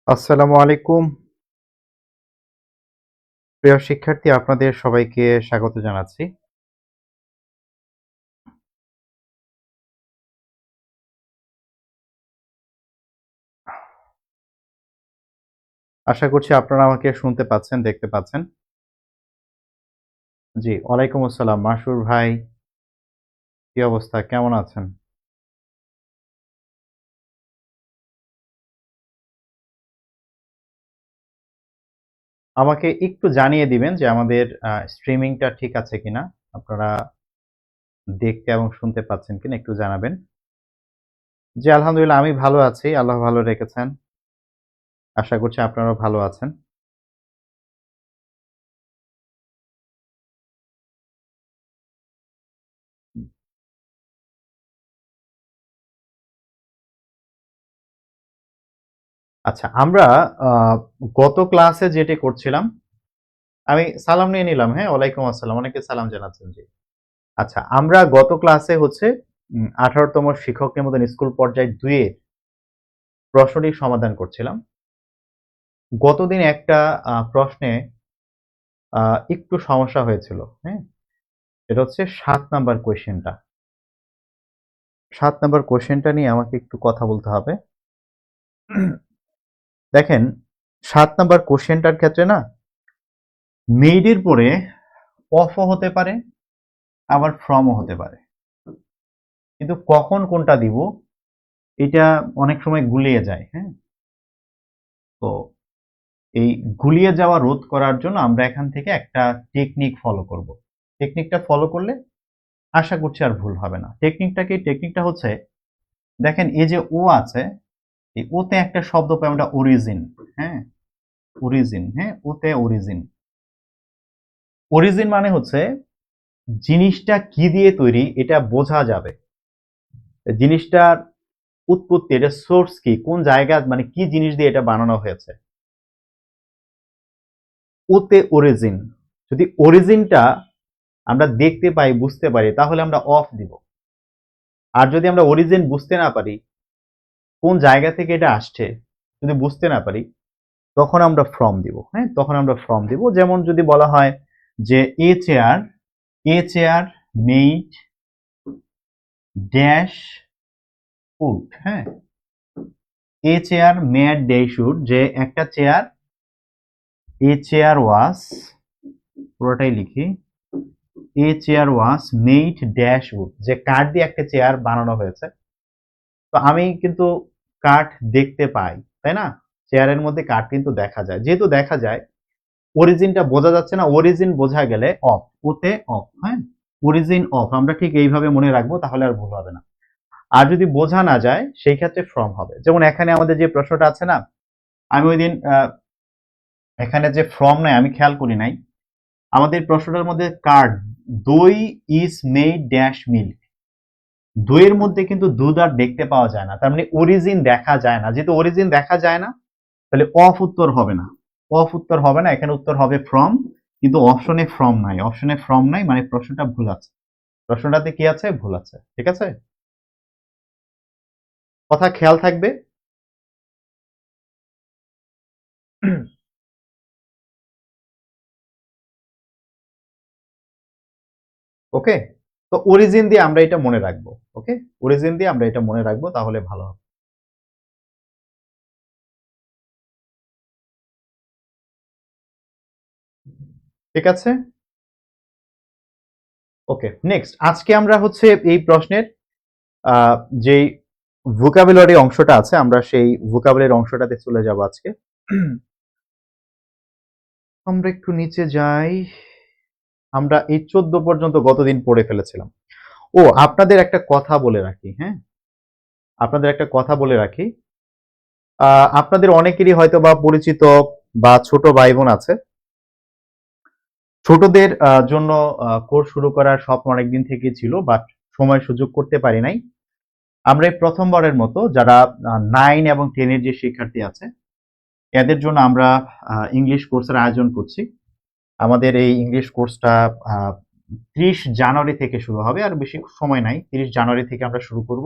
আসসালামু আলাইকুম প্রিয় শিক্ষার্থী, আপনাদের সবাইকে স্বাগত জানাচ্ছি। আশা করছি আপনারা আমাকে শুনতে পাচ্ছেন, দেখতে পাচ্ছেন। জি, ওয়ালাইকুম আসসালাম। মাসুর ভাই, কি অবস্থা? কেমন আছেন? আমাকে একটু জানিয়ে দিবেন যে আমাদের স্ট্রিমিংটা ঠিক আছে কিনা? আপনারা দেখতে এবং শুনতে পাচ্ছেন কিনা একটু জানাবেন। জি, আলহামদুলিল্লাহ আমি ভালো আছি। আল্লাহ ভালো রেখেছেন। আশা করছি আপনারাও ভালো আছেন। আচ্ছা, আমরা আ গত ক্লাসে যেটি করছিলাম, আমি সালাম নিয়ে নিলাম, হ্যাঁ? ওয়ালাইকুম আসসালাম। অনেকে সালাম জানাচ্ছেন, জি। আচ্ছা, আমরা গত ক্লাসে হচ্ছে ১৮ তম শিক্ষক নিবন্ধন স্কুল পর্যায় ২ এর প্রশ্নটি সমাধান করছিলাম। গতদিন একটা প্রশ্নে আ একটু সমস্যা হয়েছিল, হ্যাঁ? এটা হচ্ছে ৭ নাম্বার কোয়েশ্চেনটা। ৭ নাম্বার কোয়েশ্চেনটা নিয়ে আমাকে একটু কথা বলতে হবে। দেখেন, ৭ নাম্বার কোয়েশ্চেনটার ক্ষেত্রে না মেইড এর পরে অফ ও হতে পারে, আবার ফ্রম ও হতে পারে। কিন্তু কখন কোনটা দিব এটা অনেক সময় গুলিয়ে যায়, হ্যাঁ? তো এই গুলিয়ে যাওয়া রোধ করার জন্য আমরা এখান থেকে একটা টেকনিক ফলো করব। টেকনিকটা ফলো করলে আশা করছি আর ভুল হবে না। টেকনিকটা কি? টেকনিকটা হচ্ছে, দেখেন এই যে ও আছে, এই ওতে একটা শব্দ পাই আমরা অরিজিন, হ্যাঁ? অরিজিন, হ্যাঁ? ওতে অরিজিন। অরিজিন মানে হচ্ছে জিনিসটা কি দিয়ে তৈরি এটা বোঝা যাবে। জিনিসটার উৎপত্তি, এটা সোর্স কি, কোন জায়গা মানে কি জিনিস দিয়ে এটা বানানো হয়েছে। ওতে অরিজিন। যদি অরিজিনটা আমরা দেখতে পাই, বুঝতে পারি, তাহলে আমরা অফ দিব। আর যদি আমরা অরিজিন বুঝতে না পারি, কোন জায়গা থেকে এটা আসছে যদি বুঝতে না পারি, তখন আমরা ফ্রম দিব, হ্যাঁ? তখন আমরা ফ্রম দিব। যেমন যদি বলা হয় যে a chair made dash wood, হ্যাঁ? A chair made dash wood, যে একটা চেয়ার, এ চেয়ার ওয়াজ, পুরোটাই লিখি, a chair was made dash wood, যে কাঠ দিয়ে একটা চেয়ার বানানো হয়েছে। তো আমি কিন্তু কাঠ দেখতে পাই, তাই না? চেয়ারের মধ্যে কাঠ কিন্তু দেখা যায়। যেহেতু দেখা যায়, অরিজিনটা বোঝা যাচ্ছে না, অরিজিন বোঝা গেলে অফ, ওতে অফ, হ্যাঁ? অরিজিন অফ আমরা ঠিক এইভাবে মনে রাখবো, তাহলে আর ভুল হবে না। আর যদি বোঝা না যায় সেই ক্ষেত্রে ফ্রম হবে। যেমন এখানে আমাদের যে প্রশ্নটা আছে না, আমি ওইদিন এখানে যে ফ্রম নাই আমি খেয়াল করি নাই। আমাদের প্রশ্নটার মধ্যে কার্ড, দই ইজ মেড ড্যাশ মিল্ক, দইয়ের মধ্যে কিন্তু দুধ আর দেখতে পাওয়া যায় না, তার মানে অরিজিন দেখা যায় না। যেহেতু অরিজিন দেখা যায় না, তাহলে অফ উত্তর হবে না। অফ উত্তর হবে না, এখানে উত্তর হবে ফ্রম। কিন্তু অপশনে ফ্রম নাই, অপশনে ফ্রম নাই, মানে প্রশ্নটা ভুল আছে। প্রশ্নটাতে কি আছে? ভুল আছে। ঠিক আছে? কথা খেয়াল থাকবে। ওকে? তো অরিজিন দিয়ে আমরা এটা মনে রাখবো। ওকে? অরিজিন দিয়ে আমরা এটা মনে রাখবো, তাহলে ভালো হবে। ঠিক আছে? ওকে, নেক্সট আজকে আমরা হচ্ছে এই প্রশ্নের আ যেই ভোকাবুলারি অংশটা আছে, আমরা সেই ভোকাবুলারি অংশটাতে চলে যাব আজকে। আমরা একটু নিচে যাই। আমরা এই ১৪ পর্যন্ত গতদিন পড়ে ফেলেছিলাম। ও, আপনাদের একটা কথা বলে রাখি, হ্যাঁ? আপনাদের একটা কথা বলে রাখি। আপনাদের অনেকেরই হয়তোবা পরিচিত বা ছোট ভাই-বোন আছে। ছোটদের জন্য কোর্স শুরু করার স্বপ্ন অনেকদিন থেকেই ছিল, বাট সময় সুযোগ করতে পারি নাই। আমরা এই প্রথমবারের মতো যারা 9 এবং 10 এর যে শিক্ষার্থী আছে, এদের জন্য আমরা ইংলিশ কোর্সের আয়োজন করছি। আমাদের এই ইংলিশ কোর্সটা আ ৩০ জানুয়ারি থেকে শুরু হবে। আর বেশি সময় নাই। ৩০ জানুয়ারি থেকে আমরা শুরু করব।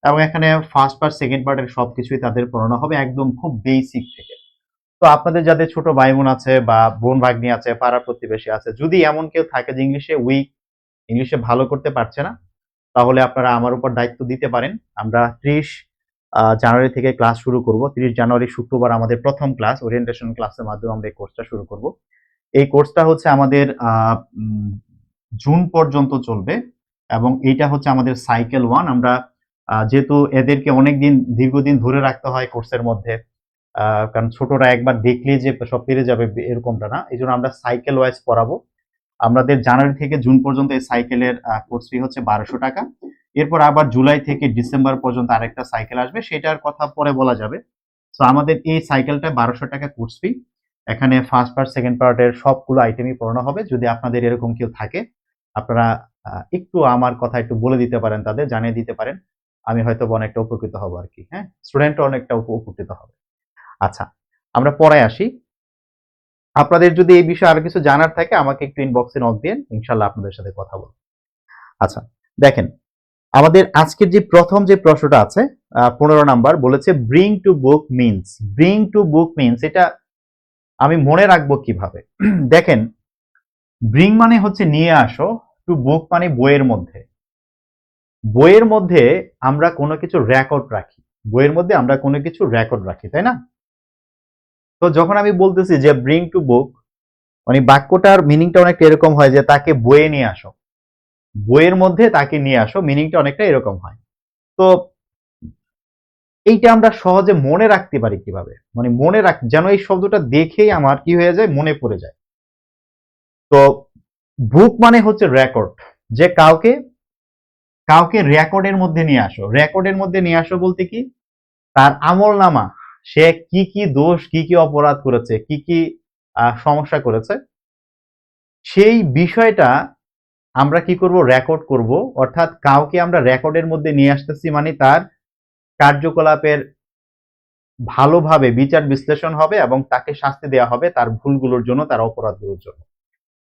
এবং এখানে ফার্স্ট পার্ট সেকেন্ড পার্টের সবকিছুই তাদের পড়ানো হবে একদম খুব বেসিক থেকে। তো আপনাদের যাদের ছোট ভাই বোন আছে বা বোন ভাগ্নি আছে, পাড়া প্রতিবেশী আছে, যদি এমন কেউ থাকে যে ইংলিশে উইক, ইংলিশে ভালো করতে পারছে না, তাহলে আপনারা আমার উপর দায়িত্ব দিতে পারেন। আমরা 30 জানুয়ারি থেকে ক্লাস শুরু করব। 30 জানুয়ারি শুক্রবার আমাদের প্রথম ক্লাস, ওরিয়েন্টেশন ক্লাসের মাধ্যমে আমরা এই কোর্সটা শুরু করব। এই কোর্সটা হচ্ছে আমাদের জুন পর্যন্ত চলবে এবং এইটা হচ্ছে আমাদের সাইকেল 1। আমরা যেহেতু এদেরকে অনেকদিন দীর্ঘদিন ধরে রাখতে হয় কোর্সের মধ্যে, কারণ ছোটরা একবার দেখলে যে সব পেরে যাবে এরকমটা না, এই জন্য আমরা সাইকেল ওয়াইজ পড়াবো। আমাদের জানুয়ারি থেকে জুন পর্যন্ত এই সাইকেলের কোর্স ফি হচ্ছে 1200 টাকা। এরপর আবার জুলাই থেকে ডিসেম্বর পর্যন্ত আরেকটা সাইকেল আসবে, সেটার কথা পরে বলা যাবে। তো আমাদের এই সাইকেলটা 1200 টাকা কোর্স ফি। এখানে ফার্স্ট পার্ট সেকেন্ড পার্টের সবগুলো আইটেমই পড়ানো হবে। যদি আপনাদের এরকম কেউ থাকে, আপনারা একটু আমার কথা একটু বলে দিতে পারেন, তাদের জানিয়ে দিতে পারেন, আমি হয়তো অনেকটা উপকৃত হব আর কি। হ্যাঁ, স্টুডেন্টও অনেকটা উপকৃত হবে। আচ্ছা, আমরা পড়ায় আসি। আপনাদের যদি এই বিষয়ে আরো কিছু জানার থাকে আমাকে একটু ইনবক্সে নক দিন, ইনশাল্লাহ আপনাদের সাথে কথা বলবো। আচ্ছা, দেখেন আমাদের আজকের যে প্রথম যে প্রশ্নটা আছে 15 নাম্বার বলেছে bring to book means. Bring to book means এটা আমি মনে রাখবো কিভাবে? দেখেন, ব্রিং মানে হচ্ছে নিয়ে আসো, টু বুক মানে বইয়ের মধ্যে। বইয়ের মধ্যে আমরা কোনো কিছু রেকর্ড রাখি, বইয়ের মধ্যে আমরা কোনো কিছু রেকর্ড রাখি, তাই না? তো যখন আমি বলতেছি যে ব্রিং টু বুক, মানে বাক্যটার মিনিংটা অনেকটা এরকম হয় যে তাকে বইয়ে নিয়ে আসো, বইয়ের মধ্যে তাকে নিয়ে আসো, মিনিংটা অনেকটা এরকম হয়। তো এইটা আমরা সহজে মনে রাখতে পারি কিভাবে? মানে মনে রাখ, যেন এই শব্দটা দেখেই আমার কি হয়ে যায়, মনে পড়ে যায়। তো বুক মানে হচ্ছে রেকর্ড, যে কাউকে কাউকে রেকর্ডের মধ্যে নিয়ে আসো। রেকর্ডের মধ্যে নিয়ে আসো বলতে কি, তার আমল নামা, সে কি কি দোষ, কি কি অপরাধ করেছে, কি কি সমস্যা করেছে, সেই বিষয়টা আমরা কি করব, রেকর্ড করব। অর্থাৎ কাউকে আমরা রেকর্ডের মধ্যে নিয়ে আসতেছি, মানে তার কার্যকলাপের ভালোভাবে বিচার বিশ্লেষণ হবে এবং তাকে শাস্তি দেওয়া হবে তার ভুলগুলোর জন্য, তার অপরাধগুলোর জন্য।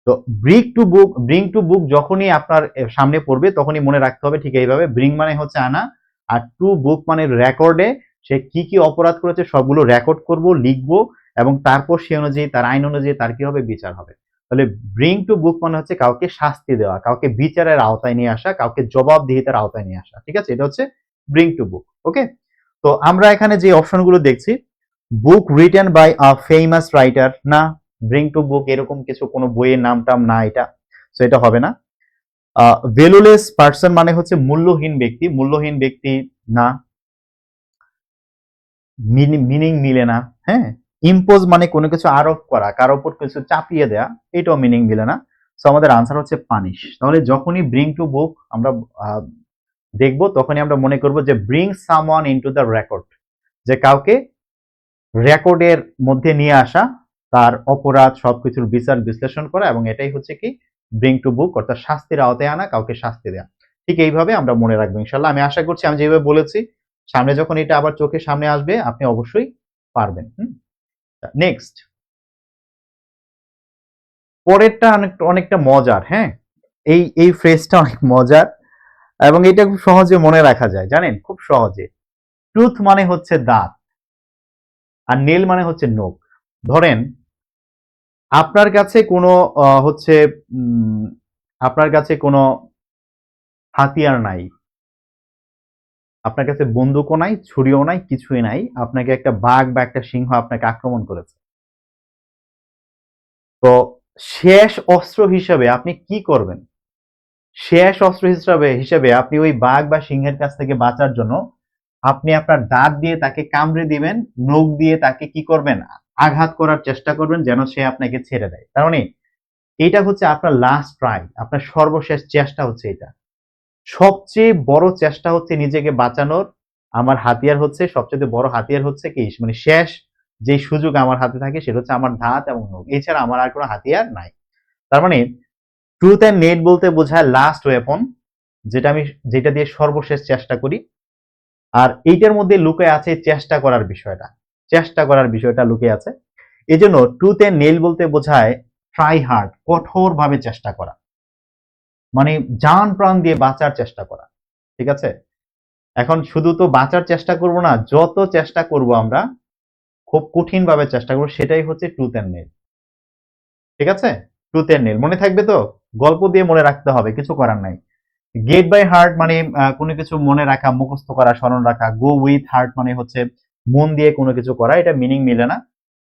তো ব্রিং টু বুক যখনই আপনার সামনে পড়বে তখনই মনে রাখতে হবে ঠিক এইভাবে, ব্রিং মানে হচ্ছে আনা, আর টু বুক মানে রেকর্ডে সে কি কি অপরাধ করেছে সবগুলো রেকর্ড করব, লিখবো, এবং তারপর সে অনুযায়ী, তার আইন অনুযায়ী তার কি হবে, বিচার হবে। তাহলে ব্রিং টু বুক মানে হচ্ছে কাউকে শাস্তি দেওয়া, কাউকে বিচারের আওতায় নিয়ে আসা, কাউকে জবাবদিহিতার আওতায় নিয়ে আসা। ঠিক আছে, এটা হচ্ছে ব্রিং টু বুক। ওকে, তো আমরা এখানে যে অপশনগুলো দেখছি, book written by a famous writer, না, ব্রিং টু বুক এরকম কিছু কোনো বইয়ের নাম টাম না এটা, সো এটা হবে না। ভ্যালুলেস পার্সন মানে হচ্ছে মূল্যহীন ব্যক্তি, মূল্যহীন ব্যক্তি না, মিনিং মিলে না। হ্যাঁ, ইম্পোজ মানে কোনো কিছু আরোপ করা, কারোর উপর কিছু চাপিয়ে দেয়া, এটাও মিনিং মিলে না। সো আমাদের আনসার হচ্ছে পানিশ। তাহলে যখনই ব্রিং টু বুক আমরা দেখবো, তখনই আমরা মনে করব যে bring someone into the record, যে কাউকে রেকর্ডের মধ্যে নিয়ে আসা, তার অপরাধ সবকিছুর বিচার বিশ্লেষণ করা, এবং এটাই হচ্ছে কি ব্রিং টু বুক, অর্থাৎ শাস্তির আওতায় আনা, কাউকে শাস্তি দেওয়া। ঠিক এইভাবে আমরা মনে রাখবো ইনশাল্লাহ। আমি আশা করছি আমি যেভাবে বলেছি, সামনে যখন এটা আবার চোখের সামনে আসবে আপনি অবশ্যই পারবেন। নেক্সট, পরেরটা অনেকটা মজার। হ্যাঁ, এই ফ্রেজটা অনেক মজার এবং এটা খুব সহজে মনে রাখা যায়, জানেন, খুব সহজে। টুথ মানে হচ্ছে দাঁত, আর নেল মানে হচ্ছে নখ। ধরেন আপনার কাছে কোনো হচ্ছে আপনার কাছে কোনো হাতিয়ার নাই, আপনার কাছে বন্দুকও নাই, ছুরিও নাই, কিছুই নাই, আপনাকে একটা বাঘ বা একটা সিংহ আপনাকে আক্রমণ করেছে। তো শেষ অস্ত্র হিসেবে আপনি কি করবেন? শেষ অস্ত্র হিসেবে আপনি ওই বাঘ বা সিংহের কাছ থেকে বাঁচার জন্য আপনি আপনার দাঁত দিয়ে তাকে কামড়ে দিবেন, নখ দিয়ে তাকে কি করবেন, আঘাত করার চেষ্টা করবেন যেন সে আপনাকে ছেড়ে দেয়। তার মানে এটা হচ্ছে আপনার লাস্ট ট্রাই, আপনার সর্বশেষ চেষ্টা হচ্ছে এটা। সবচেয়ে বড় চেষ্টা হচ্ছে নিজেকে বাঁচানোর। আমার হাতিয়ার হচ্ছে, সবচেয়ে বড় হাতিয়ার হচ্ছে কি, মানে শেষ যে সুযোগ আমার হাতে থাকে সেটা হচ্ছে আমার দাঁত এবং নখ, এছাড়া আমার আর কোনো হাতিয়ার নাই। তার মানে ট্রুথ অ্যান্ড নেট বলতে বোঝায় লাস্ট ওয়েপন, যেটা দিয়ে সর্বশেষ চেষ্টা করি। আর এইটার মধ্যে লুকে আছে চেষ্টা করার বিষয়টা, চেষ্টা করার বিষয়টা লুকে আছে। এই জন্য ট্রুথ অ্যান্ড নেল বলতে বোঝায় ট্রাই হার্ড, কঠোরভাবে চেষ্টা করা, মানে জান প্রাণ দিয়ে বাঁচার চেষ্টা করা। ঠিক আছে, এখন শুধু তো বাঁচার চেষ্টা করব না, যত চেষ্টা করব আমরা খুব কঠিন ভাবে চেষ্টা করব, সেটাই হচ্ছে ট্রুথ এন্ড নেল। ঠিক আছে, ট্রুথ এন্ড নেল মনে থাকবে তো, গল্প দিয়ে মনে রাখতে হবে, কিছু করার নাই। গেট বাই হার্ট মানে কোনো কিছু মনে রাখা, মুখস্থ করা, স্মরণ রাখা। গো উইথ হার্ট মানে হচ্ছে মন দিয়ে কোনো কিছু করা, এটা মিনিং মিলে না।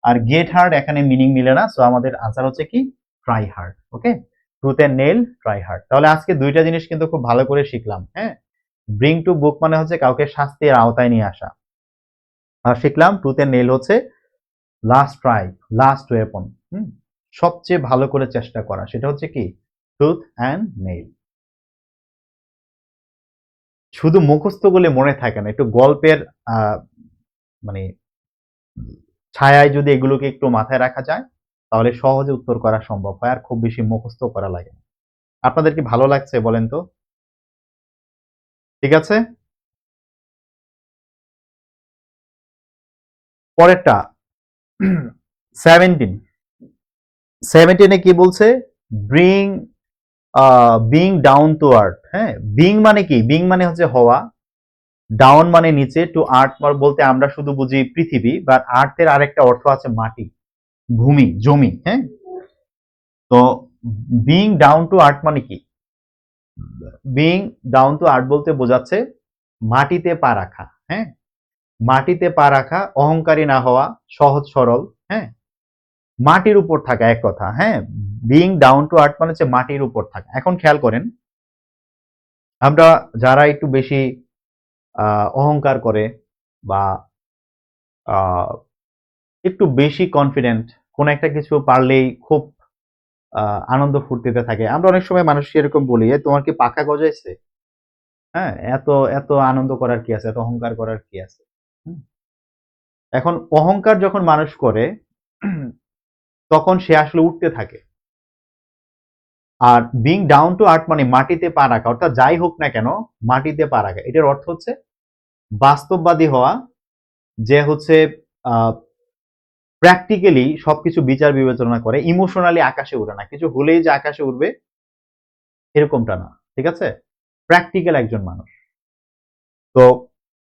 আর গেট হার্ট এখানে মিনিং মিলে না, সো আমাদের আনসার হচ্ছে কি try hard. Okay, truth and nail, try hard. তাহলে আজকে দুইটা জিনিস কিন্তু খুব ভালো করে শিখলাম। হ্যাঁ, ব্রিং টু বুক মানে হচ্ছে কাউকে শাস্তির আওতায় নিয়ে আসা, আর শিখলাম ট্রুথ এন্ড নেল হচ্ছে লাস্ট ট্রাই, লাস্ট ওয়েপন। সবচেয়ে ভালো করে চেষ্টা করা, সেটা হচ্ছে কি ট্রুথ অ্যান্ড নেল। শুধু মুখস্থ করলে মনে থাকে না, একটু গল্পের মানে ছায়ায় যদি এগুলোকে একটু মাথায় রাখা যায়, তাহলে সহজে উত্তর করা সম্ভব হয়, আর খুব বেশি মুখস্থ করা লাগে না। আপনাদের কি ভালো লাগছে বলেন তো? ঠিক আছে, পরেরটা 17। 17-এ কি বলছে? Bring being down to earth. হ্যাঁ, বিং মানে কি? বিং মানে হচ্ছে হওয়া, ডাউন মানে নিচে, টু আর্থ বলতে আমরা শুধু বুঝি পৃথিবী, বা আর্থের আরেকটা অর্থ আছে মাটি, ভূমি, জমি। হ্যাঁ, তো বিং ডাউন টু আর্থ মানে কি? বিং ডাউন টু আর্থ বলতে বোঝাচ্ছে মাটিতে পা রাখা। হ্যাঁ, মাটিতে পা রাখা, অহংকারী না হওয়া, সহজ সরল। হ্যাঁ, মাটির উপর থাকা, এক কথা। হ্যাঁ, বিং ডাউন টু আর্থ মানে হচ্ছে মাটির উপর থাকা। এখন খেয়াল করেন, আমরা যারা একটু বেশি অহংকার করে, বা একটু বেশি কনফিডেন্ট, কোন একটা কিছু পারলেই খুব আনন্দ ফুর্তিতে থাকে, আমরা অনেক সময় মানুষকে এরকম বলি, তোমার কি পাখা গজাইছে? হ্যাঁ, এত এত আনন্দ করার কি আছে, এত অহংকার করার কি আছে? এখন অহংকার যখন মানুষ করে, তখন সে আসলে উঠতে থাকে। Are being down to earth মানে মাটিতে পা রাখা, অর্থাৎ যাই হোক না কেন মাটিতে পা রাখা। এটার অর্থ হচ্ছে বাস্তববাদী হওয়া, যে হচ্ছে প্র্যাকটিক্যালি সবকিছু বিচার বিবেচনা করে, ইমোশনালি আকাশে উড়ে না, কিছু হলেই যে আকাশে উঠবে এরকমটা না। ঠিক আছে, প্র্যাকটিক্যাল একজন মানুষ। তো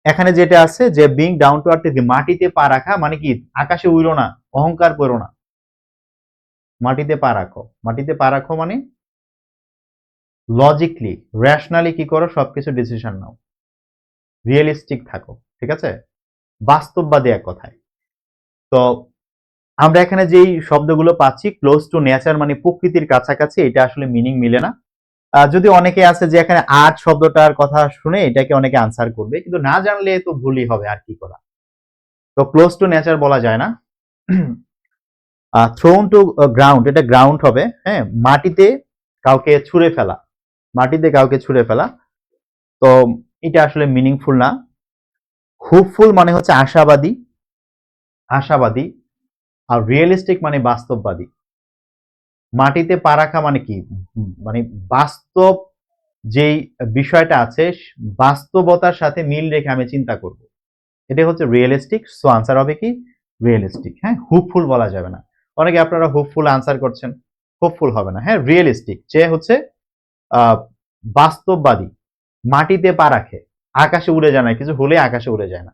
এখানে যেটা আছে যে বিং ডাউন টু আর্থ, মাটিতে পা রাখা মানে কি? আকাশে উড়ো না, অহংকার করো না, মাটিতে পা রাখো। মাটিতে পা রাখো মানে লজিকলি, রেশনালি কি করো, সবকিছু ডিসিশন নাও, রিয়েলিস্টিক থাকো। ঠিক আছে, বাস্তববাদী এক কথায়। তো আমরা এখানে যেই শব্দগুলো পাচ্ছি, ক্লোজ টু নেচার মানে প্রকৃতির কাছাকাছি, এটা আসলে মিনিং মিলে না। যদি অনেকে আছে যে এখানে আর্ট শব্দটার কথা শুনে এটাকে অনেকে আনসার করবে, কিন্তু না জানলে তো ভুলই হবে, আর কি করা। তো ক্লোজ টু নেচার বলা যায় না। থ্রোন টু গ্রাউন্ড, এটা গ্রাউন্ড হবে। হ্যাঁ, মাটিতে কাউকে ছুঁড়ে ফেলা, মাটিতে কাউকে ছুঁড়ে ফেলা। তো এটা আসলে মিনিংফুল না। হোপফুল মানে হচ্ছে আশাবাদী, আশাবাদী। আর রিয়েলিস্টিক মানে বাস্তববাদী। মাটিতে পা রাখা মানে কি? মানে বাস্তব যেই বিষয়টা আছে, বাস্তবতার সাথে মিল রেখে আমি চিন্তা করব, এটা হচ্ছে রিয়েলিস্টিক। সো আনসার হবে কি রিয়েলিস্টিক। হ্যাঁ, হোপফুল বলা যাবে না। অনেকে আপনারা হোপফুল আনসার করছেন, হোপফুল হবে না। হ্যাঁ, রিয়েলিস্টিক যে হচ্ছে বাস্তববাদী, মাটিতে পা রাখে, আকাশে উড়ে যায় না, কিছু হলে আকাশে উড়ে যায় না।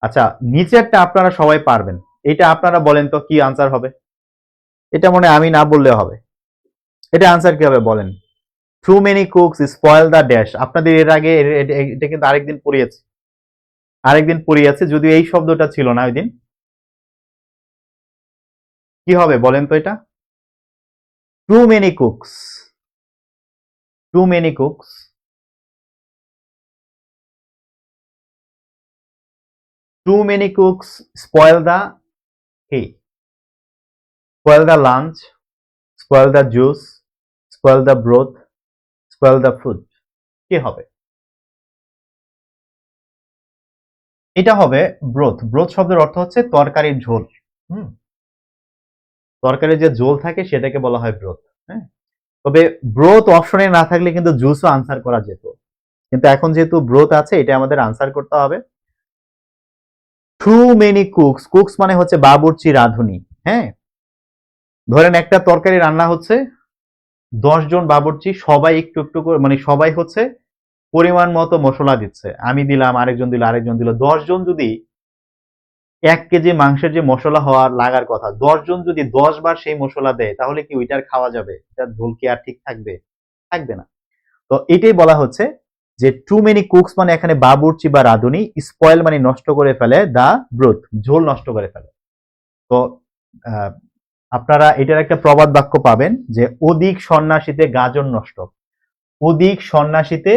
আচ্ছা, নিচেরটা আপনারা সবাই পারবেন, এটা আপনারা বলেন তো কি আনসার হবে? এটা মনে আমি না বললে হবে। এটা আনসার কি হবে বলেন? Too many cooks spoil the dash. আপনাদের এর আগে এটা কিন্তু আরেকদিন পড়িয়েছে, যদিও এই শব্দটা ছিল না ওই দিন। কি হবে বলেন তো এটা? Too many cooks, too many cooks, too many cooks spoil the কি? Spoil the lunch, spoil the juice, spoil the broth, spoil the food. কি হবে? এটা হবে ব্রোথ। ব্রোথ শব্দের অর্থ হচ্ছে তরকারির ঝোল। হুম, তরকারির যে ঝোল থাকে সেটাকে বলা হয় ব্রোথ। হ্যাঁ, তবে ব্রোথ অপশনে না থাকলে কিন্তু জুসও আনসার করা যেত, কিন্তু এখন যেহেতু ব্রোথ আছে, এটা আমাদের আনসার করতে হবে। টু মেনি কুকস, কুকস মানে হচ্ছে বাবুর্চি, রাঁধুনি। হ্যাঁ, ধরেন একটা তরকারি রান্না হচ্ছে, 10 জন বাবুর্চি সবাই একটু একটু করে, মানে সবাই হচ্ছে পরিমাণ মতো মশলা দিচ্ছে, আমি দিলাম, আরেকজন দিল, আরেকজন দিল, 10 জন যদি 1 কেজি মাংসের যে মশলা হওয়ার লাগার কথা, 10 জন যদি 10 বার সেই মশলা দেয়, তাহলে কি ওইটার খাওয়া যাবে? এটার ঝোল কি আর ঠিক থাকবে? থাকবে না। তো এটাই বলা হচ্ছে যে টু মেনি কুকস মানে এখানে বাবুর্চি বা রাঁধুনি, স্পয়েল মানে নষ্ট করে ফেলে, দা ব্রথ ঝোল নষ্ট করে ফেলে। তো আহ, আপনারা এটার একটা প্রবাদ বাক্য পাবেন যে অধিক সন্ন্যাসীতে গাজন নষ্ট। অধিক সন্ন্যাসীতে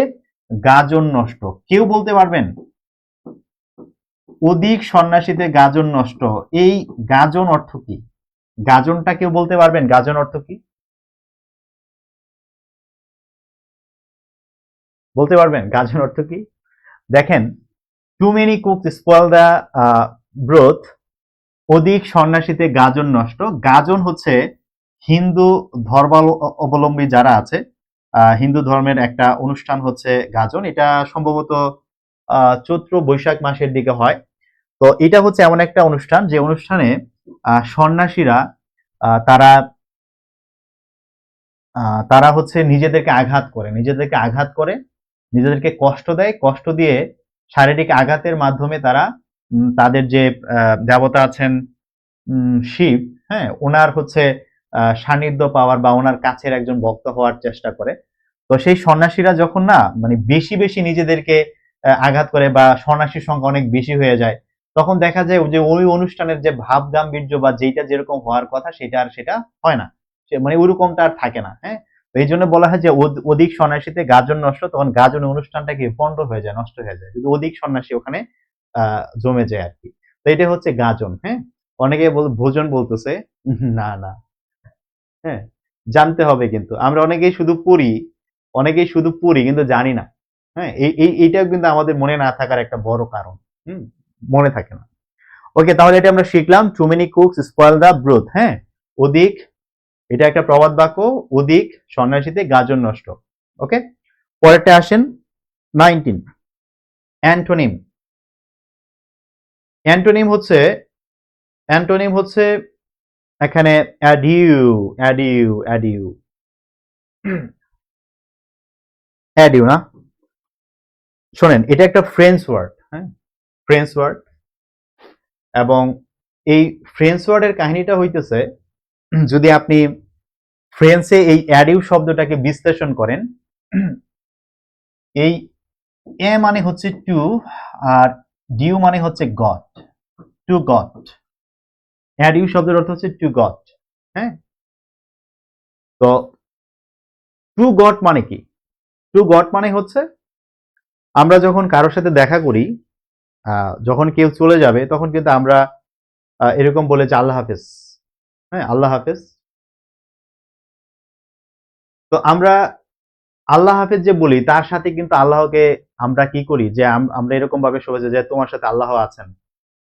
গাজন নষ্ট, কেউ বলতে পারবেন? অধিক সন্ন্যাসীতে গাজন নষ্ট, এই গাজন অর্থ কি? গাজনটা কেউ বলতে পারবেন? গাজন অর্থ কি বলতে পারবেন? গাজন অর্থ কি? দেখেন, too many cook spoil the broth, অধিক সন্ন্যাসীতে গাজন নষ্ট। গাজন হচ্ছে হিন্দু ধর্মাবলম্বী যারা আছে, হিন্দু ধর্মের একটা অনুষ্ঠান হচ্ছে গাজন। এটা সম্ভবত চৈত্র বৈশাখ মাসের দিকে হয়। তো এটা হচ্ছে এমন একটা অনুষ্ঠান যে অনুষ্ঠানে সন্ন্যাসীরা তারা তারা হচ্ছে নিজেদেরকে আঘাত করে, নিজেদেরকে কষ্ট দেয়, কষ্ট দিয়ে শারীরিক আঘাতের মাধ্যমে তারা তাদের যে দেবতা আছেন শিব, হ্যাঁ, ওনার হচ্ছে সান্নিধ্য পাওয়ার বা ওনার কাছের একজন ভক্ত হওয়ার চেষ্টা করে। তো সেই সন্ন্যাসীরা যখন না মানে বেশি বেশি নিজেদেরকে আঘাত করে বা সন্ন্যাসীর সংখ্যা অনেক বেশি হয়ে যায়, তখন দেখা যায় যে ওই অনুষ্ঠানের যে ভাব গাম্ভীর্য বা যেটা যেরকম হওয়ার কথা সেটা আর সেটা হয় না, মানে ওইরকমটা আর থাকে না। হ্যাঁ, তো এই জন্য বলা হয় যে অধিক সন্ন্যাসীতে গাজন নষ্ট, তখন গাজনের অনুষ্ঠানটা কি পণ্ড হয়ে যায়, নষ্ট হয়ে যায়, যদি অধিক সন্ন্যাসী ওখানে জমে যায় আর কি। তো এটা হচ্ছে গাজন। হ্যাঁ, অনেকে ভোজন বলতেছে, না না, হ্যাঁ, জানতে হবে কিন্তু আমরা অনেকেই শুধু পড়ি কিন্তু জানি না। হ্যাঁ, এইটাও কিন্তু আমাদের মনে না থাকার একটা বড় কারণ। হুম, মনে থাকে না। ওকে, তাহলে এটা আমরা শিখলাম টু মেনি কুকস স্পয়েল দা ব্রথ। হ্যাঁ, অধিক, এটা একটা প্রবাদ বাক্য, অধিক সন্ন্যাসীতে গাজন নষ্ট। ওকে, পরেরটা আসেন 19, অ্যান্টোনিম। অ্যান্টোনিম হচ্ছে অ্যান্টোনিম হচ্ছে এখানে অ্যাডিউ, অ্যাডিউ, অ্যাডিউ না, শোনেন, এটা একটা ফ্রেঞ্চ ওয়ার্ড। হ্যাঁ, ফ্রেঞ্চ ওয়ার্ড, এবং এই ফ্রেঞ্চ ওয়ার্ডের কাহিনীটা হইতেছে, যদি আপনি ফ্রেঞ্চে এই অ্যাডিউ শব্দটাকে বিশ্লেষণ করেন, এই এ মানে হচ্ছে টু, আর ডিউ মানে হচ্ছে গড, টু গড। অ্যাডিউ শব্দের অর্থ হচ্ছে টু গড। হ্যাঁ, তো টু গড মানে কি? টু গড মানে হচ্ছে আমরা যখন কারোর সাথে দেখা করি, যখন কেউ চলে যাবে তখন কিন্তু আমরা এরকম বলে যে আল্লাহ হাফেজ। হ্যাঁ, আল্লাহ হাফেজ। তো আমরা আল্লাহ হাফেজ যে বলি তার সাথে কিন্তু আল্লাহকে আমরা কি করি যে আমরা এরকম ভাবে সবাই যে তোমার সাথে আল্লাহ আছেন,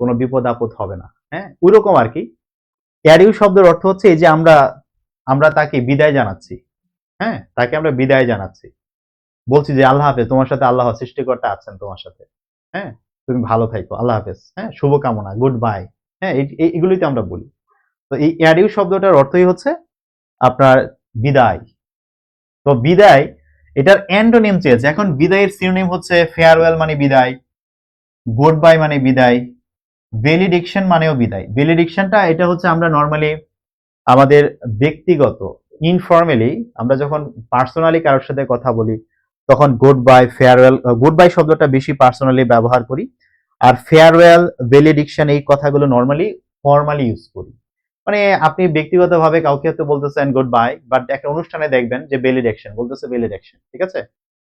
কোনো বিপদ আপদ হবে না। হ্যাঁ, ওইরকম আর কি। অ্যাডিউ শব্দের অর্থ হচ্ছে এই যে আমরা আমরা তাকে বিদায় জানাচ্ছি। হ্যাঁ, তাকে আমরা বিদায় জানাচ্ছি, বলছি যে আল্লাহ হাফেজ, তোমার সাথে আল্লাহ সৃষ্টিকর্তা আছেন তোমার সাথে। হ্যাঁ, তুমি ভালো থাকো, আল্লাহ হাফেজ, হ্যাঁ, শুভকামনা, গুড বাই। হ্যাঁ, এগুলোই তো আমরা বলি। তো এই অ্যাডিউ শব্দটার অর্থই হচ্ছে আপনার বিদায়। তো বিদায়, এটার অ্যান্টোনিম চেয়েছে। এখন বিদায়ের সিনোনিম হচ্ছে ফেয়ারওয়েল মানে বিদায়, গুড বাই মানে বিদায়, বেলিডিকশন মানেও বিদায়। বেলিডিকশনটা এটা হচ্ছে আমরা নর্মালি আমাদের ব্যক্তিগত ইনফর্মালি আমরা যখন পার্সোনালি কারোর সাথে কথা বলি তখন good bye, farewell, good bye শব্দটা বেশি পার্সোনালি ব্যবহার করি, আর ফেয়ারওয়েল, বেলিডিকশন এই কথাগুলো নর্মালি ফর্মালি ইউজ করি। মানে আপনি ব্যক্তিগতভাবে কাউকে হয়তো বলতেছেন গুড বাই, বাট একটা অনুষ্ঠানে দেখবেন যে বেলিডেকশন বলতেছে, বেলিডেকশন, ঠিক আছে?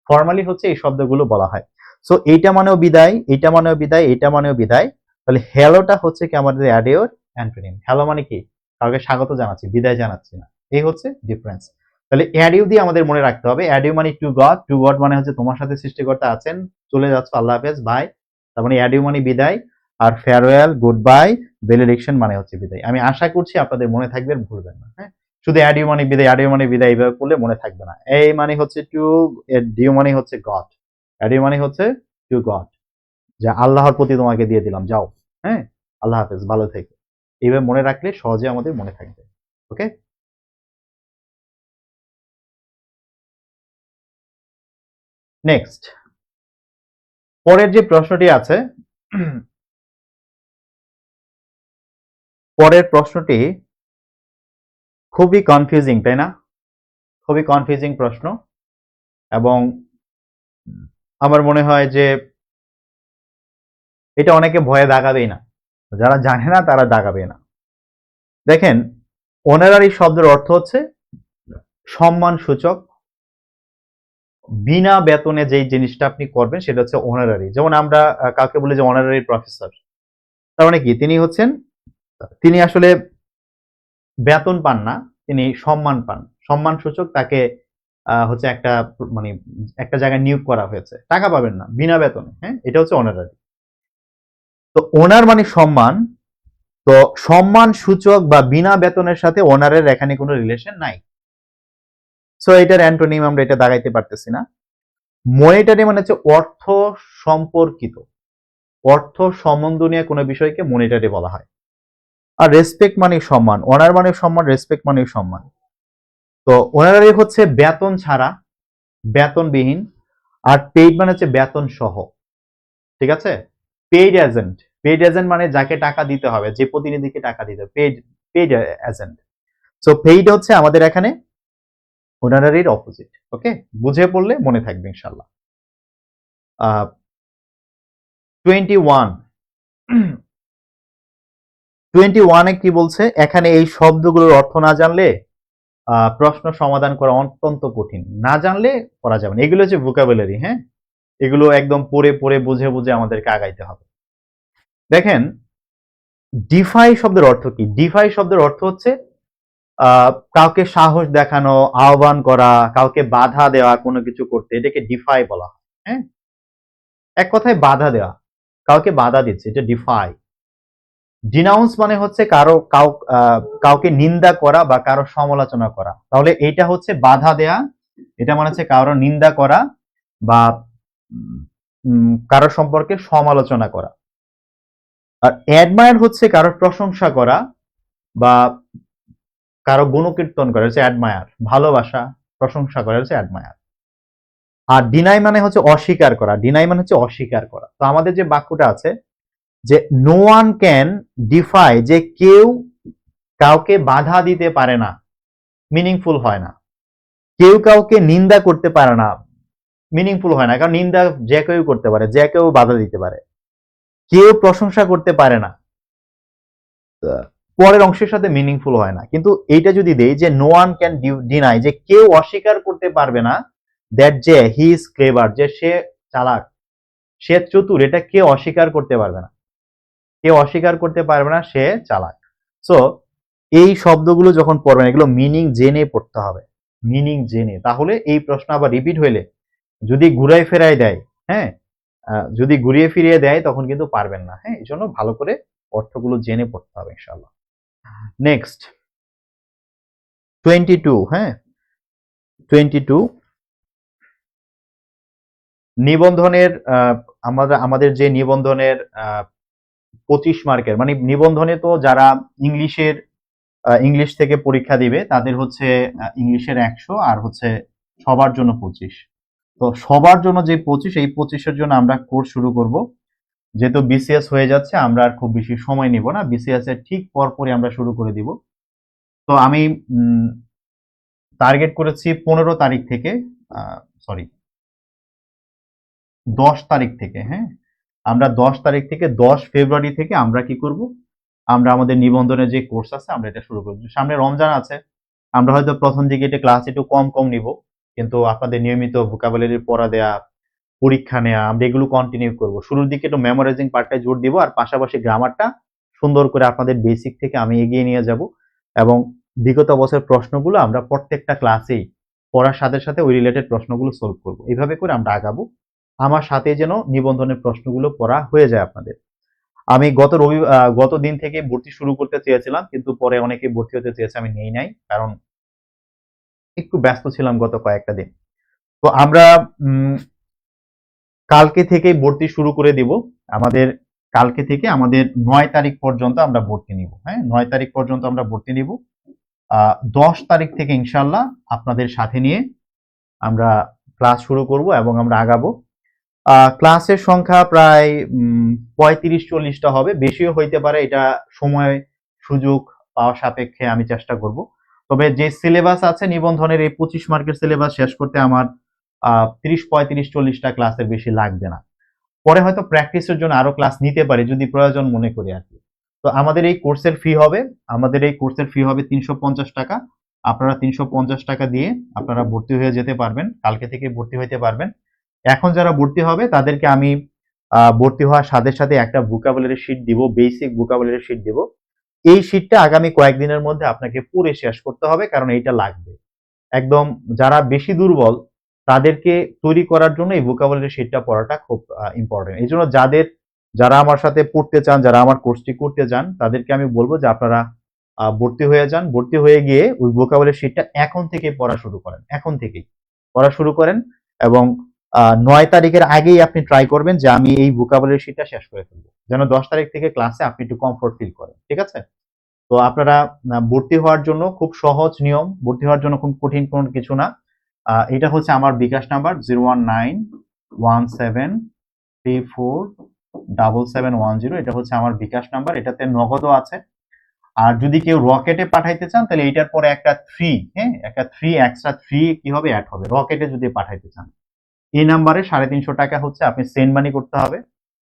ফর্মালি হচ্ছে এই শব্দগুলো বলা হয়। সো এইটা মানেও বিদায়, এইটা মানেও বিদায়, এইটা মানেও বিদায়। তাহলে হ্যালোটা হচ্ছে কি আমাদের অ্যাডিওর অ্যান্টোনিম। হ্যালো মানে কি? কাউকে স্বাগত জানাচ্ছি, বিদায় জানাচ্ছি না। এই হচ্ছে ডিফারেন্স। তাহলে অ্যাডিও দিয়ে আমাদের মনে রাখতে হবে, অ্যাডিও মানে টু গড, টু গড মানে হচ্ছে তোমার সাথে সৃষ্টিকর্তা আছেন, চলে যাচ্ছ, আল্লাহ হাফেজ, বাই। তার মানে অ্যাডিও মানে বিদায়, আর ফেয়ারওয়েল, গুড বাই, বেলিডিকশন মানে হচ্ছে বিদায়। আমি আশা করছি আপনাদের মনে থাকবে, ভুলবেন না। হ্যাঁ, শুধু অ্যাডিও মানে বিদায়, অ্যাডিও মানে বিদায় এইভাবে করলে মনে থাকবে না। এই মানে হচ্ছে টু, ডিউ মানে হচ্ছে গড, অ্যাডিও মানে হচ্ছে টু গড, যে আল্লাহর প্রতি তোমাকে দিয়ে দিলাম, যাও। হ্যাঁ, আল্লাহ হাফেজ, ভালো থেকো। এইভাবে মনে রাখলে সহজে আমাদের মনে থাকবে। ওকে। নেক্সট, পরের যে প্রশ্নটি আছে, পরের প্রশ্নটি খুবই কনফিউজিং, তাই না? খুবই কনফিউজিং প্রশ্ন, এবং আমার মনে হয় যে এটা অনেকে ভয়ে দাগাবেই না, যারা জানে না তারা দাগাবে না। দেখেন, অনারারি শব্দের অর্থ হচ্ছে সম্মান সূচক, বিনা বেতনে যেই জিনিসটা আপনি করবেন সেটা হচ্ছে অনারারি। যেমন আমরা কাউকে বলি যে অনারারি প্রফেসর, তার মানে কি তিনি আসলে বেতন পান না, তিনি সম্মান পান, সম্মান সূচক তাকে হচ্ছে মানে একটা জায়গায় নিয়োগ করা হয়েছে, টাকা পাবেন না, বিনা বেতনে। হ্যাঁ, এটা হচ্ছে অনারারি। তো ওনার মানে সম্মান, তো সম্মান সূচক বা বিনা বেতনের সাথে ওনারের এখানে কোনো রিলেশন নাই। সো এটার অ্যান্টোনিম আমরা এটা দাগাইতে পারতেছি না। মনিটারি মানে হচ্ছে অর্থ সম্পর্কিত, অর্থ সম্বন্ধ নিয়ে কোনো বিষয়কে মনিটারি বলা হয়। আর রেসপেক্ট মানে সম্মান, অনার মানে সম্মান, রেসপেক্ট মানে সম্মান। তো অনারারি হচ্ছে বেতন ছাড়া, বেতনবিহীন। আর পেইড মানে হচ্ছে বেতন সহ, ঠিক আছে? পেইড এজেন্ট, পেইড এজেন্ট মানে যাকে টাকা দিতে হবে, যে প্রতিনিধিকে টাকা দিতে হবে, paid paid agent. So paid হচ্ছে আমাদের এখানে অনারারির অপোজিট। ওকে, বুঝে পড়লে মনে থাকবে ইনশাআল্লাহ। 21, 21-এ কি বলছে? এখানে এই শব্দগুলোর অর্থ না জানলে প্রশ্ন সমাধান করা অত্যন্ত কঠিন, না জানলে করা যাবে না। এগুলো হচ্ছে ভোকাবুলারি, হ্যাঁ, এগুলো একদম পড়ে পড়ে বুঝে বুঝে আমাদেরকে আগাইতে হবে। দেখেন, ডিফাই শব্দের অর্থ কি? ডিফাই শব্দের অর্থ হচ্ছে কাউকে সাহস দেখানো, আহ্বান করা, কাউকে বাধা দেওয়া কোনো কিছু করতে, এটাকে ডিফাই বলা হয়। হ্যাঁ, এক কথায় বাধা দেওয়া, কাউকে বাধা দিচ্ছে, এটা ডিফাই। ডিনাউন্স মানে হচ্ছে কাউকে নিন্দা করা বা কারো সমালোচনা করা। তাহলে এটা হচ্ছে বাধা দেয়া, এটা মানে হচ্ছে কারো নিন্দা করা বা কারো সম্পর্কে সমালোচনা করা। আর অ্যাডমায়ার হচ্ছে কারোর প্রশংসা করা বা কারো গুণকীর্তন করা, হচ্ছে অ্যাডমায়ার, ভালোবাসা, প্রশংসা করা হচ্ছে অ্যাডমায়ার। আর ডিনাই মানে হচ্ছে অস্বীকার করা, ডিনাই মানে হচ্ছে অস্বীকার করা। তো আমাদের যে বাক্যটা আছে যে নো ওয়ান ক্যান ডিফাই, যে কেউ কাউকে বাধা দিতে পারে না, মিনিংফুল হয় না। কেউ কাউকে নিন্দা করতে পারে না, মিনিংফুল হয় না, কারণ নিন্দা যে কেউ করতে পারে, যে কেউ বাধা দিতে পারে। কেউ প্রশংসা করতে পারে না, পরের অংশের সাথে মিনিংফুল হয় না। কিন্তু এইটা যদি দেই যে নো ওয়ান ক্যান ডিনাই, যে কেউ অস্বীকার করতে পারবে না, দ্যাট যে হি ইজ ক্লেভার, যে সে চালাক, সে চতুর, এটা কেউ অস্বীকার করতে পারবে না, কেউ অস্বীকার করতে পারবে না সে চালাক। সো এই শব্দগুলো যখন পড়বেন, এগুলো মিনিং জেনে পড়তে হবে, মিনিং জেনে। তাহলে এই প্রশ্ন আবার রিপিট হইলে যদি ঘুরাই ফেরাই দেয়, হ্যাঁ, যদি ঘুরিয়ে ফিরিয়ে দেয় তখন কিন্তু পারবেন না। হ্যাঁ, এই জন্য ভালো করে অর্থগুলো জেনে পড়তে হবে ইনশাআল্লাহ। নেক্সট, 22, হ্যাঁ, 22 নিবন্ধনের, আমাদের যে নিবন্ধনের 25 মার্কের, মানে নিবন্ধনে তো যারা ইংলিশ থেকে পরীক্ষা দিবে তাদের হচ্ছে ইংলিশের 100, আর হচ্ছে সবার জন্য 25। তো সবার জন্য যে 25, এই 25-এর জন্য আমরা কোর্স শুরু করব। যেহেতু বিসিএস হয়ে যাচ্ছে, আমরা আর খুব বেশি সময় নিব না, বিসিএস এর ঠিক পরপরই আমরা শুরু করে দিব। তো আমি টার্গেট করেছি 15 তারিখ থেকে, সরি 10 তারিখ থেকে। হ্যাঁ, আমরা 10 তারিখ থেকে 10 ফেব্রুয়ারি থেকে আমরা কি করব, আমরা আমাদের নিবন্ধনের যে কোর্স আছে আমরা এটা শুরু করব। সামনে রমজান আছে, আমরা হয়তো প্রথম দিকে এটা ক্লাস একটু কম কম নিব, কিন্তু আপনাদের নিয়মিত ভোকাবুলারি পড়া দেয়া, পরীক্ষা নেওয়া, আমরা এগুলো কন্টিনিউ করব। শুরুর দিকে একটু মেমোরাইজিং পার্টটায় জোর দিব, আর পাশাপাশি গ্রামারটা সুন্দর করে আপনাদের বেসিক থেকে আমি এগিয়ে নিয়ে যাব, এবং বিগত বছরের প্রশ্নগুলো আমরা প্রত্যেকটা ক্লাসেই পড়ার সাথে সাথে ওই রিলেটেড প্রশ্নগুলো সলভ করব। এইভাবে করে আমরা আগাবো, আমার সাথে যেন নিবন্ধনের প্রশ্নগুলো পড়া হয়ে যায় আপনাদের। আমি গত দিন থেকে ভর্তি শুরু করতে চেয়েছিলাম, কিন্তু পরে অনেকে ভর্তি হতে চেয়েছে, আমি নেই নাই, কারণ একটু ব্যস্ত ছিলাম গত কয়েকটা দিন। তো আমরা কালকে থেকে ভর্তি শুরু করে দিব। আমাদের কালকে থেকে আমাদের 9 তারিখ পর্যন্ত আমরা ভর্তি নিব। হ্যাঁ, 9 তারিখ পর্যন্ত আমরা ভর্তি নিব। 10 তারিখ থেকে ইনশাআল্লাহ আপনাদের সাথে নিয়ে আমরা ক্লাস শুরু করব এবং আমরা আগাবো। ক্লাসের সংখ্যা প্রায় 35-40টা হবে, বেশিও হইতে পারে, এটা সময় সুযোগ পাওয়া সাপেক্ষে আমি চেষ্টা করব। তবে যে সিলেবাস আছে নিবন্ধনের এই 25 মার্কের সিলেবাস শেষ করতে আমার 30-35-40টা ক্লাসের বেশি লাগবে না। পরে হয়তো প্র্যাকটিসের জন্য আরো ক্লাস নিতে পারি যদি প্রয়োজন মনে করি আর কি। তো আমাদের এই কোর্সের ফি হবে 350 টাকা। আপনারা 350 টাকা দিয়ে আপনারা ভর্তি হয়ে যেতে পারবেন, কালকে থেকে ভর্তি হইতে পারবেন। এখন যারা ভর্তি হবে তাদেরকে আমি ভর্তি হওয়ার সাথে সাথে একটা ভোকাবুলারি শিট দিব, বেসিক ভোকাবুলারি শিট দিব। এই শিটটা আগামী কয়েকদিনের মধ্যে আপনাকে পড়ে শেষ করতে হবে, কারণ এইটা লাগবে। একদম যারা বেশি দুর্বল তাদেরকে তৈরি করার জন্য এই ভোকাবুলারি শিটটা পড়াটা খুব ইম্পর্টেন্ট। এই জন্য যারা আমার সাথে পড়তে চান, যারা আমার কোর্সটি করতে চান, তাদেরকে আমি বলবো যে আপনারা ভর্তি হয়ে যান। ভর্তি হয়ে গিয়ে ওই ভোকাবুলারি শিটটা এখন থেকে পড়া শুরু করেন, এখন থেকেই পড়া শুরু করেন এবং 9 তারিখের আগেই আপনি ট্রাই করবেন যে আমি এই ভোকাবুলারি শিটটা শেষ করে ফেলবো, যেন 10 তারিখ থেকে ক্লাসে আপনি একটু কমফোর্ট ফিল করেন। ঠিক আছে? তো আপনারা ভর্তি হওয়ার জন্য খুব সহজ নিয়ম, ভর্তি হওয়ার জন্য খুব কঠিন কোনো কিছু না। এটা হচ্ছে আমার বিকাশ নাম্বার 01917347710। এটা হচ্ছে আমার বিকাশ নাম্বার, এটাতে নগদও আছে। আর যদি কেউ রকেটে পাঠাইতে চান তাহলে এইটার পরে একটা 3, হ্যাঁ, একটা 3 এক্সট্রা 3 কি হবে অ্যাড হবে রকেটে যদি পাঠাইতে চান। এই নাম্বারে 350 টাকা হচ্ছে আপনি সেন্ড মানি করতে হবে।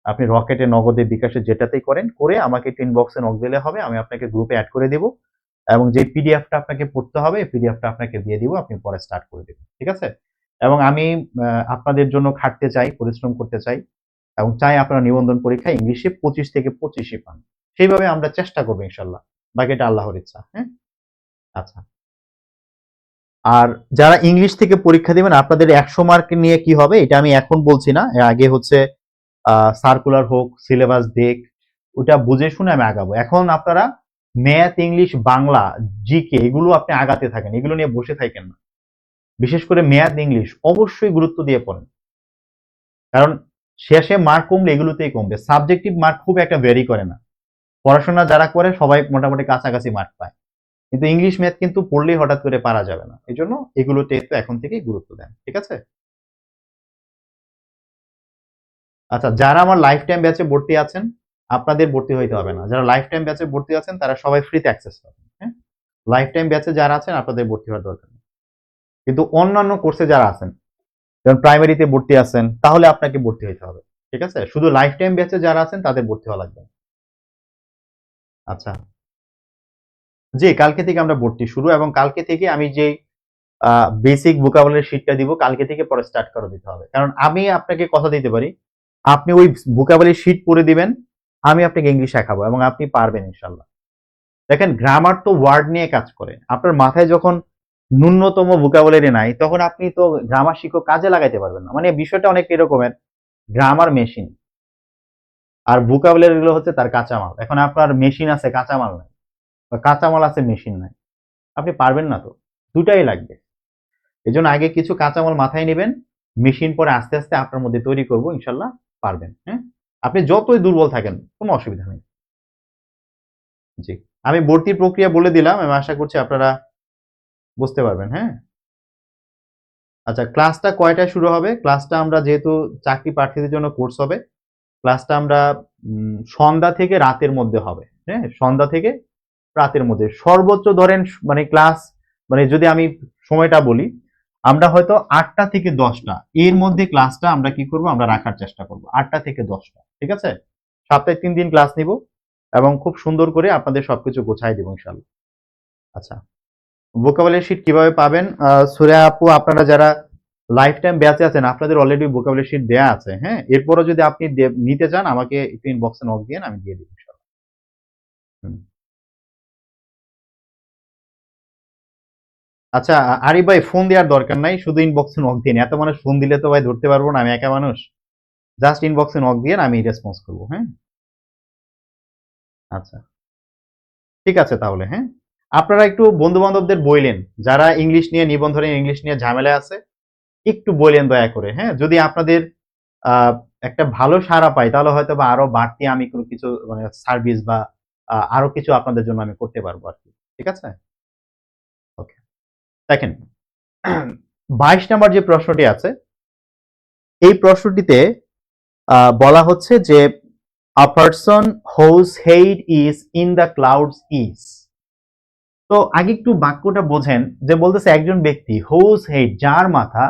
আপনি রকেটে, নগদে, বিকাশে যেটাতেই করেন করে আমাকে একটু ইনবক্সে নক দিলে হবে, আমি আপনাকে গ্রুপে অ্যাড করে দেব এবং যে পিডিএফটা আপনাকে পড়তে হবে এই পিডিএফটা আপনাকে দিয়ে দিব, আপনি পরে স্টার্ট করে দেবেন। ঠিক আছে? এবং আমি আপনাদের জন্য খাটতে চাই, পরিশ্রম করতে চাই এবং চাই আপনারা নিবন্ধন পরীক্ষায় ইংলিশে 25 থেকে 25ই পান। সেইভাবে আমরা চেষ্টা করবো ইনশাল্লাহ, বাকিটা আল্লাহর ইচ্ছা। হ্যাঁ, আচ্ছা। আর যারা ইংলিশ থেকে পরীক্ষা দিবেন আপনাদের 100 মার্ক নিয়ে কি হবে এটা আমি এখন বলছি না, আগে হচ্ছে সার্কুলার হোক, সিলেবাস দেখ, ওটা বুঝে শুনে আমি আগাবো। এখন আপনারা ম্যাথ, ইংলিশ, বাংলা, জিকে এগুলো আপনি আগাতে থাকেন, এগুলো নিয়ে বসে থাকেন না। বিশেষ করে ম্যাথ, ইংলিশ অবশ্যই গুরুত্ব দিয়ে পড়েন, কারণ শেষে মার্ক কমলে এগুলোতেই কমবে। সাবজেক্টিভ মার্ক খুব একটা ভ্যারি করে না, পড়াশোনা যারা করে সবাই মোটামুটি কাছাকাছি মার্ক পায়, কিন্তু ইংলিশ ম্যাথ কিন্তু পড়লেই হঠাৎ করে পারা যাবে না। এই জন্য এগুলোতে একটু এখন থেকেই গুরুত্ব দেন। ঠিক আছে? আচ্ছা, যারা আমার লাইফ টাইম ব্যাচে ভর্তি আছেন আপনাদের ভর্তি হইতে হবে না। যারা লাইফ টাইম ব্যাচে ভর্তি আছেন তারা সবাই ফ্রিতে অ্যাক্সেস পাবেন। হ্যাঁ, লাইফ টাইম ব্যাচে যারা আছেন আপনাদের ভর্তি হওয়ার দরকার নেই। কিন্তু অন্যান্য কোর্সে যারা আছেন, যেমন প্রাইমারিতে ভর্তি আছেন, তাহলে আপনাকে ভর্তি হইতে হবে। ঠিক আছে? শুধু লাইফ টাইম ব্যাচে যারা আছেন তাদের ভর্তি হওয়া লাগবে না। আচ্ছা, জি, কালকে থেকে আমরা ভর্তি শুরু এবং কালকে থেকে আমি যে বেসিক ভোকাবুলারি শিটটা দিব কালকে থেকে পরে স্টার্ট করে দিতে হবে, কারণ আমি আপনাকে কথা দিতে পারি আপনি ওই ভোকাবুলারি শিট পড়ে দিবেন, আমি আপনাকে ইংলিশ শেখাবো এবং আপনি পারবেন ইনশাল্লাহ। দেখেন, গ্রামার তো ওয়ার্ড নিয়ে কাজ করে। আপনার মাথায় যখন ন্যূনতম ভোকাবুলারি নাই তখন আপনি তো গ্রামার শিখো কাজে লাগাইতে পারবেন না। মানে বিষয়টা অনেক এরকমের, গ্রামার মেশিন আর ভোকাবুলারি গুলো হচ্ছে তার কাঁচামাল। এখন আপনার মেশিন আছে, কাঁচামাল নাই, বা কাঁচামাল আছে, মেশিন নাই, আপনি পারবেন না তো, দুটাই লাগবে। এই জন্য আগে কিছু কাঁচামাল মাথায় নেবেন, মেশিন পরে আস্তে আস্তে আপনার মধ্যে তৈরি করবো, ইনশাল্লাহ পারবেন। হ্যাঁ, আপনি যতই দুর্বল থাকেন কোনো অসুবিধা নেই। জি, আমি ভর্তির প্রক্রিয়া বলে দিলাম, আমি আশা করছি আপনারা বুঝতে পারবেন। হ্যাঁ, আচ্ছা, ক্লাসটা কয়টায় শুরু হবে? ক্লাসটা আমরা যেহেতু চাকরি প্রার্থীদের জন্য কোর্স হবে, ক্লাসটা আমরা সন্ধ্যা থেকে রাতের মধ্যে হবে। হ্যাঁ, সন্ধ্যা থেকে রাতের মধ্যে সর্বোচ্চ ধরেন, মানে ক্লাস, মানে যদি আমি সময়টা বলি, আমরা হয়তো 8টা থেকে 10টা এর মধ্যে ক্লাসটা আমরা কি করব, আমরা রাখার চেষ্টা করব 8টা থেকে 10টা। ঠিক আছে? সপ্তাহে 3 দিন ক্লাস নিব এবং খুব সুন্দর করে আপনাদের সবকিছু গোছায় দেব ইনশাআল্লাহ। আচ্ছা, ভোকাবুলারি শিট কিভাবে পাবেন? সুরা আপু, আপনারা যারা লাইফ টাইম ব্যাচে আছেন আপনাদের অলরেডি ভোকাবুলারি শিট দেয়া আছে। হ্যাঁ, এরপরও যদি আপনি নিতে চান আমাকে একটু ইনবক্সে নক দিয়েন, আমি দিয়ে দিব ইনশাআল্লাহ। হুম। আচ্ছা, আরিফ ভাই, ফোন দেওয়ার দরকার নাই, শুধু ইনবক্সে নক দিন। এত মানুষ ফোন দিলে তো ভাই ধরতে পারবো না, আমি একা মানুষ। জাস্ট ইনবক্সে নক দিয়েন, আমি রেসপন্স করবো। হ্যাঁ, আচ্ছা, ঠিক আছে তাহলে। হ্যাঁ, আপনারা একটু বন্ধু বান্ধবদের বইলেন যারা ইংলিশ নিয়ে, নিবন্ধনে ইংলিশ নিয়ে ঝামেলা আছে, একটু বইলেন দয়া করে। হ্যাঁ, যদি আপনাদের একটা ভালো সাড়া পাই তাহলে হয়তো বা আরো বাড়তি আমি কোনো কিছু, মানে সার্ভিস বা আরো কিছু আপনাদের জন্য আমি করতে পারবো আর কি। ঠিক আছে? ওকে, দেখেন, 22 নম্বর যে প্রশ্নটি আছে, এই প্রশ্নটিতে বলা হচ্ছে যে a person whose head is in the clouds is। তো আগে একটু বাক্যটা বোঝেন, যে বলতেছে একজন ব্যক্তি whose head, যার মাথা,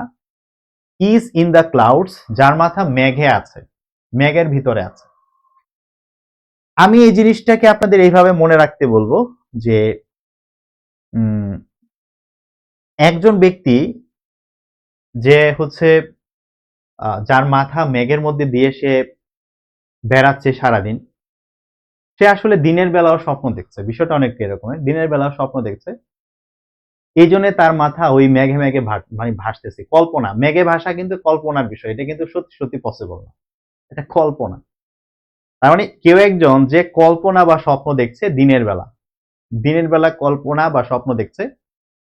is in the clouds, যার মাথা মেঘে আছে, মেঘের ভিতরে আছে। আমি এই জিনিসটাকে আপনাদের এইভাবে মনে রাখতে বলবো যে একজন ব্যক্তি যে হচ্ছে যার মাথা মেঘের মধ্যে দিয়ে সে বেড়াচ্ছে সারাদিন, সে আসলে দিনের বেলাও স্বপ্ন দেখছে। বিষয়টা অনেকটা এরকমের, দিনের বেলাও স্বপ্ন দেখছে, এই জন্য তার মাথা ওই মেঘে মেঘে মানে ভাসতেছে। কল্পনা, মেঘে ভাসা কিন্তু কল্পনার বিষয়, এটা কিন্তু সত্যি সত্যি পসিবল না, এটা কল্পনা। তার মানে কেউ একজন যে কল্পনা বা স্বপ্ন দেখছে দিনের বেলা, দিনের বেলা কল্পনা বা স্বপ্ন দেখছে,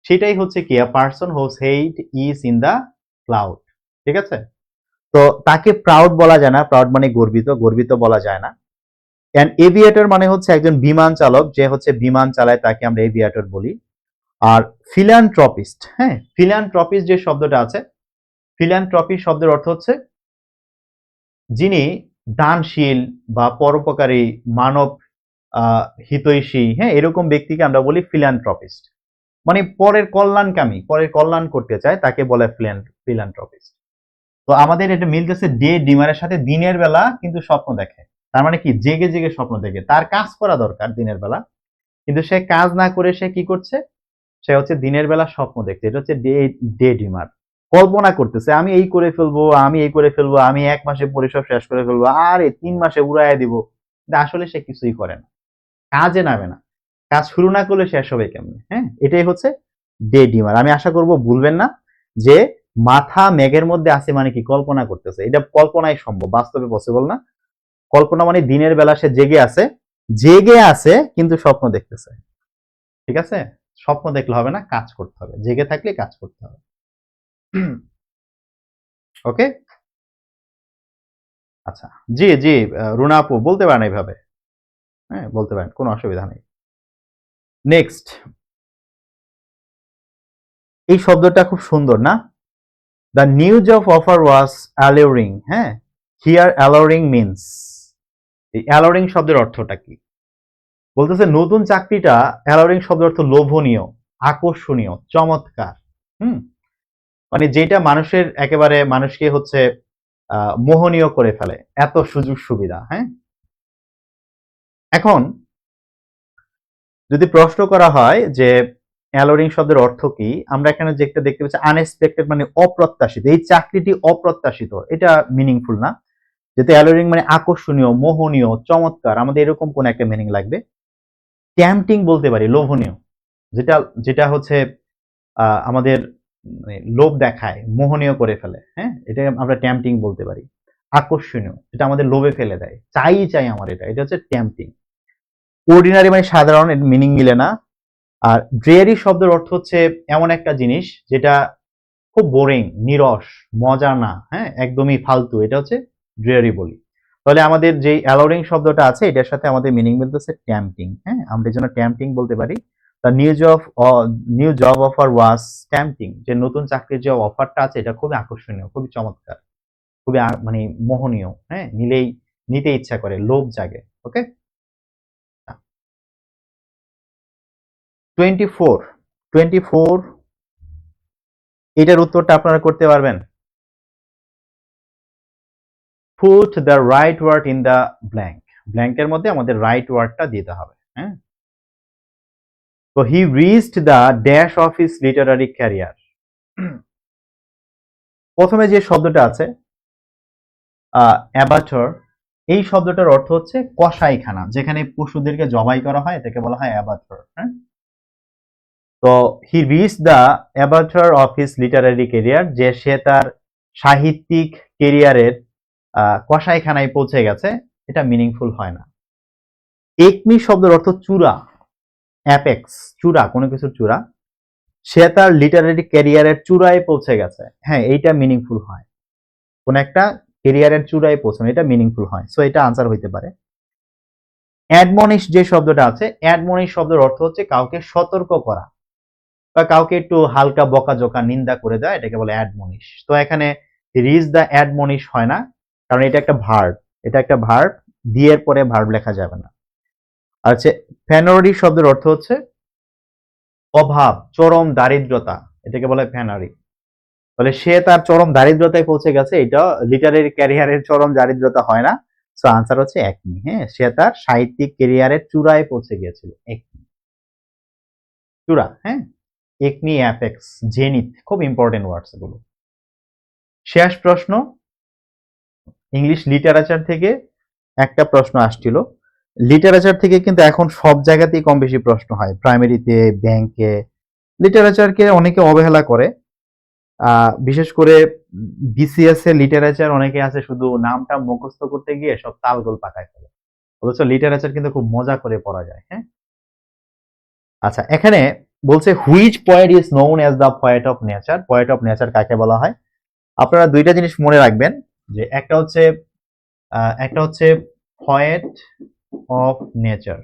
সেটাই হচ্ছে কি a person whose head is in the cloud। ঠিক আছে? তো তাকে প্রাউড বলা যায় না, প্রাউড মানে গর্বিত, গর্বিত বলা যায় না। এন্ড এভিয়েটর মানে হচ্ছে একজন বিমান চালক, যে হচ্ছে বিমান চালায় তাকে আমরা এভিয়েটর বলি। আর ফিলান্থ্রপিস্ট, হ্যাঁ, ফিলান্থ্রপিস্ট যে শব্দটা আছে, ফিলান্থ্রপিস্ট শব্দের অর্থ হচ্ছে যিনি দানশীল বা পরোপকারী, মানব হিতৈষী, হ্যাঁ, এরকম ব্যক্তিকে আমরা বলি ফিলান্থ্রপিস্ট। মানে পরের কল্যাণকামী, পরের কল্যাণ করতে চায়, তাকে বলে ফিলান্থ্রপিস্ট। তো আমাদের এটা মিলতেছে ডে ডিমারের সাথে, দিনের বেলা কিন্তু স্বপ্ন দেখে। তার মানে কি জেগে জেগে স্বপ্ন দেখে, তার কাজ করা দরকার দিনের বেলা, কিন্তু সে কাজ না করে সে কি করছে, সে হচ্ছে দিনের বেলা স্বপ্ন দেখছে। এটা হচ্ছে ডে ডিমার, কল্পনা করতেছে আমি এই করে ফেলবো, আমি এই করে ফেলবো, আমি 1 মাসে পরিসব শেষ করে ফেলবো, আরে 3 মাসে উড়াইয়া দিব। কিন্তু আসলে সে কিছুই করে না, কাজে নামে না। কাজ শুরু না করলে শেষ হবে কেমনে? হ্যাঁ, এটাই হচ্ছে ডে ডিমার। আমি আশা করব ভুলবেন না যে মাথা মেঘের মধ্যে আছে মানে কি কল্পনা করতেছে, এটা কল্পনাই সম্ভব, বাস্তবে পসিবল না। কল্পনা মানে দিনের বেলা সে জেগে আছে, জেগে আছে কিন্তু স্বপ্ন দেখতেছে। ঠিক আছে? স্বপ্ন দেখলে হবে না, কাজ করতে হবে, জেগে থাকলে কাজ করতে হবে। ওকে, আচ্ছা, জি জি, রুনা আপু বলতে পারেন এইভাবে, হ্যাঁ বলতে পারেন, কোনো অসুবিধা নেই। নেক্সট, এই শব্দটা খুব সুন্দর না? দ্য নিউজ অফ অফার ওয়াজ অ্যালোরিং। হ্যাঁ, হিয়ার অ্যালোরিং মিনস, এই অ্যালোরিং শব্দের অর্থটা কি? বলতেছে নতুন চাকরিটা, অ্যালোরিং শব্দের অর্থ লোভনীয়, আকর্ষণীয়, চমৎকার। হুম, মানে যেটা মানুষের একেবারে মানুষকে হচ্ছে মোহনীয় করে ফেলে, এত সুযোগ সুবিধা। হ্যাঁ, এখন যদি প্রশ্ন করা হয় যে অ্যালোরিং শব্দের অর্থ কি, আমরা এখানে যেটা দেখতে পাচ্ছি আনএক্সপেক্টেড মানে অপ্রত্যাশিত, এই চাকরিটি অপ্রত্যাশিত, এটা মিনিংফুল না। যেহেতু অ্যালোরিং মানে আকর্ষণীয়, মোহনীয়, চমৎকার, আমাদের এরকম কোন একটা মিনিং লাগবে। ট্যাম্পটিং বলতে পারি, লোভনীয়, যেটা যেটা হচ্ছে আমাদের মানে লোভ দেখায়, মোহনীয় করে ফেলে। হ্যাঁ, এটা আমরা ট্যাম্পটিং বলতে পারি। আকর্ষণীয়, এটা আমাদের লোভে ফেলে দেয়, চাই চাই আমার, এটা এটা হচ্ছে ট্যাম্পটিং। অর্ডিনারি মানে সাধারণ, মিনিং মিলে না। আর ড্রেয়ারি শব্দের অর্থ হচ্ছে এমন একটা জিনিস যেটা খুব বোরিং, নিরস, মজা না, হ্যাঁ, একদমই ফালতু, এটা হচ্ছে ড্রেয়ারি বলি। তাহলে আমাদের যে অ্যালোরিং শব্দটা আছে এটার সাথে আমাদের মিনিং মিলতেছে ট্যাম্পটিং। হ্যাঁ, আমরা এর জন্য ট্যাম্পটিং বলতে পারি। দ্য নিউ জব অফার ওয়াজ ট্যাম্পটিং, যে নতুন চাকরির যে অফারটা আছে এটা খুবই আকর্ষণীয়, খুবই চমৎকার, খুবই মানে মোহনীয়। হ্যাঁ, নিলেই নিতে ইচ্ছা করে, লোভ জাগে। ওকে, 24, 24, এটার উত্তরটা আপনারা করতে পারবেন। Put the right word in the blank, ব্ল্যাঙ্কের মধ্যে আমাদের রাইট ওয়ার্ডটা দিতে হবে। হ্যাঁ, তো he reached the dash of his literary career। প্রথমে যে শব্দটা আছে অ্যাবাটর, এই শব্দটার অর্থ হচ্ছে কসাইখানা, যেখানে পশুদেরকে জবাই করা হয় এটাকে বলা হয় অ্যাবাটর। হ্যাঁ, তো he reach the abattoir of his literary career, যে সে তার সাহিত্যিক কেরিয়ারের কসাইখানায় পৌঁছে গেছে, এটা মিনিংফুল হয় না। একমি শব্দের অর্থ চূড়া, অ্যাপেক্স, চূড়া, কোনো কিছুর চূড়া, সে তার লিটারারি ক্যারিয়ারের চূড়ায় পৌঁছে গেছে। হ্যাঁ, এইটা মিনিংফুল হয়, কোন একটা ক্যারিয়ারের চূড়ায় পৌঁছানো, এটা মিনিংফুল হয়। সো এটা আনসার হইতে পারে। অ্যাডমনিশ যে শব্দটা আছে, অ্যাডমনিশ শব্দের অর্থ হচ্ছে কাউকে সতর্ক করা, বা কাউকে একটু হালকা বকাঝকা নিন্দা করে দেয়, এটাকে বলে অ্যাডমনিশ। তো এখানে রিজ দ্য অ্যাডমনিশ হয় না, কারণ এটা একটা ভার্ব, এটা একটা ভার্ব, দিয়ে এর পরে ভার্ব লেখা যাবে না। আচ্ছা, ফ্যানরি শব্দের অর্থ হচ্ছে অভাব, চরম দারিদ্রতা, এটাকে বলে ফ্যানারি। তাহলে সে তার চরম দারিদ্রতায় পৌঁছে গেছে, এটা লিটারেরি ক্যারিয়ারের চরম দারিদ্রতা হয় না। সো আনসার হচ্ছে একমি। হ্যাঁ, সে তার সাহিত্যিক ক্যারিয়ারের চূড়ায় পৌঁছে গিয়েছিল, একমি, চূড়া। হ্যাঁ, একমি, অ্যাপেক্স, জেনিথ, খুব ইম্পর্টেন্ট ওয়ার্ডস এগুলো। শেষ প্রশ্ন, ইংলিশ লিটারেচার থেকে একটা প্রশ্ন আসছিল। লিটারেচার থেকে কিন্তু এখন সব জায়গাতেই কম বেশি প্রশ্ন হয়, প্রাইমারিতে, ব্যাংকে। লিটারেচারকে অনেকে অবহেলা করে, বিশেষ করে বিসিএস এ লিটারেচার অনেকে আছে শুধু নামটা মুখস্থ করতে গিয়ে সব তালগোল পাকায় ফেলে, অথচ লিটারেচার কিন্তু খুব মজা করে পড়া যায়। হ্যাঁ, আচ্ছা, এখানে বলছে which poet is known as the poet of nature. Poet of nature কাকে বলা হয়? আপনারা দুইটা জিনিস মনে রাখবেন, যে একটা হচ্ছে পয়েট অফ নেচার,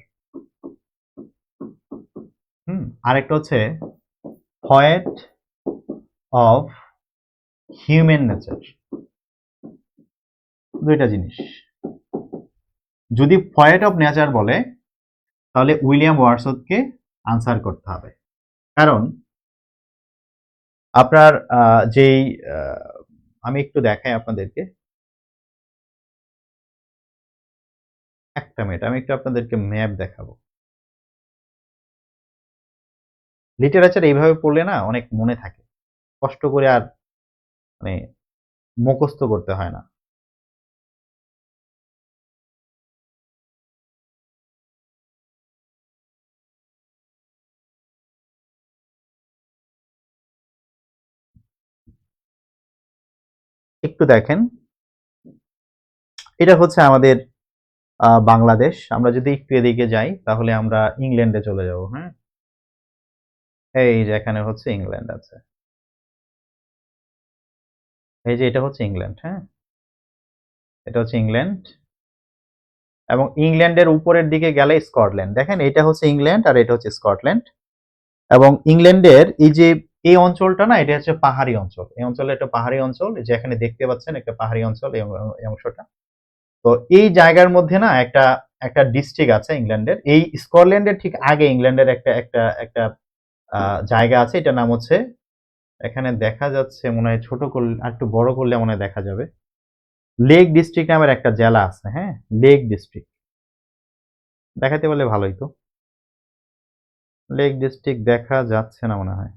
আরেকটা হচ্ছে পয়েট অফ হিউম্যান নেচার। দুইটা জিনিস। যদি পয়েট অফ নেচার বলে তাহলে উইলিয়াম ওয়ার্ডসওয়ার্থকে আনসার করতে হবে, কারণ আপনার যেই আমি একটু দেখাই আপনাদেরকে, একটা মিনিট, আমি একটু আপনাদেরকে ম্যাপ দেখাবো। লিটারেচার এইভাবে পড়লে না অনেক মনে থাকে, কষ্ট করে আর মানে মুখস্থ করতে হয় না। একটু দেখেন, এটা হচ্ছে আমাদের বাংলাদেশ। আমরা যদি একটু এদিকে যাই তাহলে আমরা ইংল্যান্ডে চলে যাব। হ্যাঁ, এই যে এখানে হচ্ছে ইংল্যান্ড আছে, এই যে এটা হচ্ছে ইংল্যান্ড। হ্যাঁ, এটা হচ্ছে ইংল্যান্ড, এবং ইংল্যান্ডের উপরের দিকে গেলে স্কটল্যান্ড। দেখেন, এটা হচ্ছে ইংল্যান্ড আর এটা হচ্ছে স্কটল্যান্ড। এবং ইংল্যান্ডের এই যে এই অঞ্চলটা না, এটা হচ্ছে পাহাড়ি অঞ্চল। এই অঞ্চলে একটা পাহাড়ি অঞ্চল, যে এখানে দেখতে পাচ্ছেন একটা পাহাড়ি অঞ্চল, এই অংশটা। তো এই জায়গার মধ্যে না একটা একটা ডিস্ট্রিক্ট আছে ইংল্যান্ডের। এই স্কটল্যান্ডের ঠিক আগে ইংল্যান্ডের একটা একটা একটা জায়গা আছে, এটার নাম হচ্ছে, এখানে দেখা যাচ্ছে মনে হয়, ছোট করলে আর একটু বড় করলে মনে হয় দেখা যাবে, লেক ডিস্ট্রিক্ট নামের একটা জেলা আছে। হ্যাঁ, লেক ডিস্ট্রিক্ট দেখাতে বললে ভালোই তো। লেক ডিস্ট্রিক্ট দেখা যাচ্ছে না মনে হয়।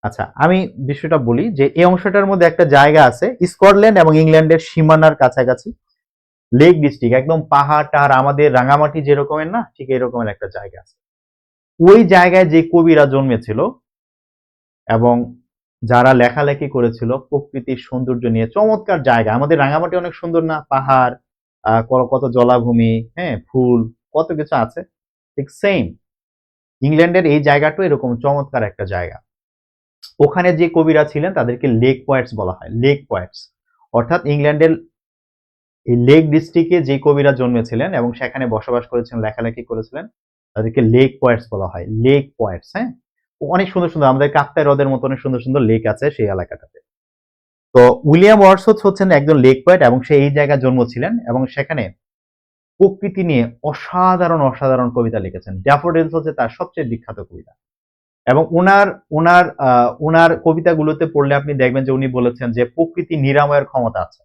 আচ্ছা, আমি বিষয়টা বলি, যে এই অংশটার মধ্যে একটা জায়গা আছে স্কটল্যান্ড এবং ইংল্যান্ডের সীমানার কাছাকাছি, লেক ডিস্ট্রিক্ট, একদম পাহাড় টাহাড়, আমাদের রাঙামাটি যেরকমের না, ঠিক এরকমের একটা জায়গা আছে। ওই জায়গায় যে কবিরা জন্মেছিল এবং যারা লেখালেখি করেছিল প্রকৃতির সৌন্দর্য নিয়ে, চমৎকার জায়গা। আমাদের রাঙামাটি অনেক সুন্দর না, পাহাড়, কত জলাভূমি, হ্যাঁ, ফুল, কত কিছু আছে। ঠিক সেম ইংল্যান্ডের এই জায়গাটা এরকম চমৎকার একটা জায়গা। ওখানে যে কবিরা ছিলেন তাদেরকে লেক পয়েটস বলা হয়, লেক পয়েটস। অর্থাৎ ইংল্যান্ডের এই লেক ডিস্ট্রিক্টে যে কবিরা জন্মেছিলেন এবং সেখানে বসবাস করেছিলেন, লেখালেখি করেছিলেন, তাদেরকে লেক পয়েটস বলা হয়, লেক পয়েটস। হ্যাঁ, অনেক সুন্দর সুন্দর, আমাদের কাপ্তাই হ্রদের মতো অনেক সুন্দর সুন্দর লেক আছে সেই এলাকাটাতে। তো উইলিয়াম ওয়ার্ডসওয়ার্থ হচ্ছেন একজন লেক পয়েট, এবং সে এই জায়গায় জন্ম ছিলেন, এবং সেখানে প্রকৃতি নিয়ে অসাধারণ অসাধারণ কবিতা লিখেছেন। ড্যাফোডিলস হচ্ছে তার সবচেয়ে বিখ্যাত কবিতা। এবং উনার কবিতাগুলোতে পড়লে আপনি দেখবেন যে উনি বলেছেন যে প্রকৃতি নিরাময়ের ক্ষমতা আছে,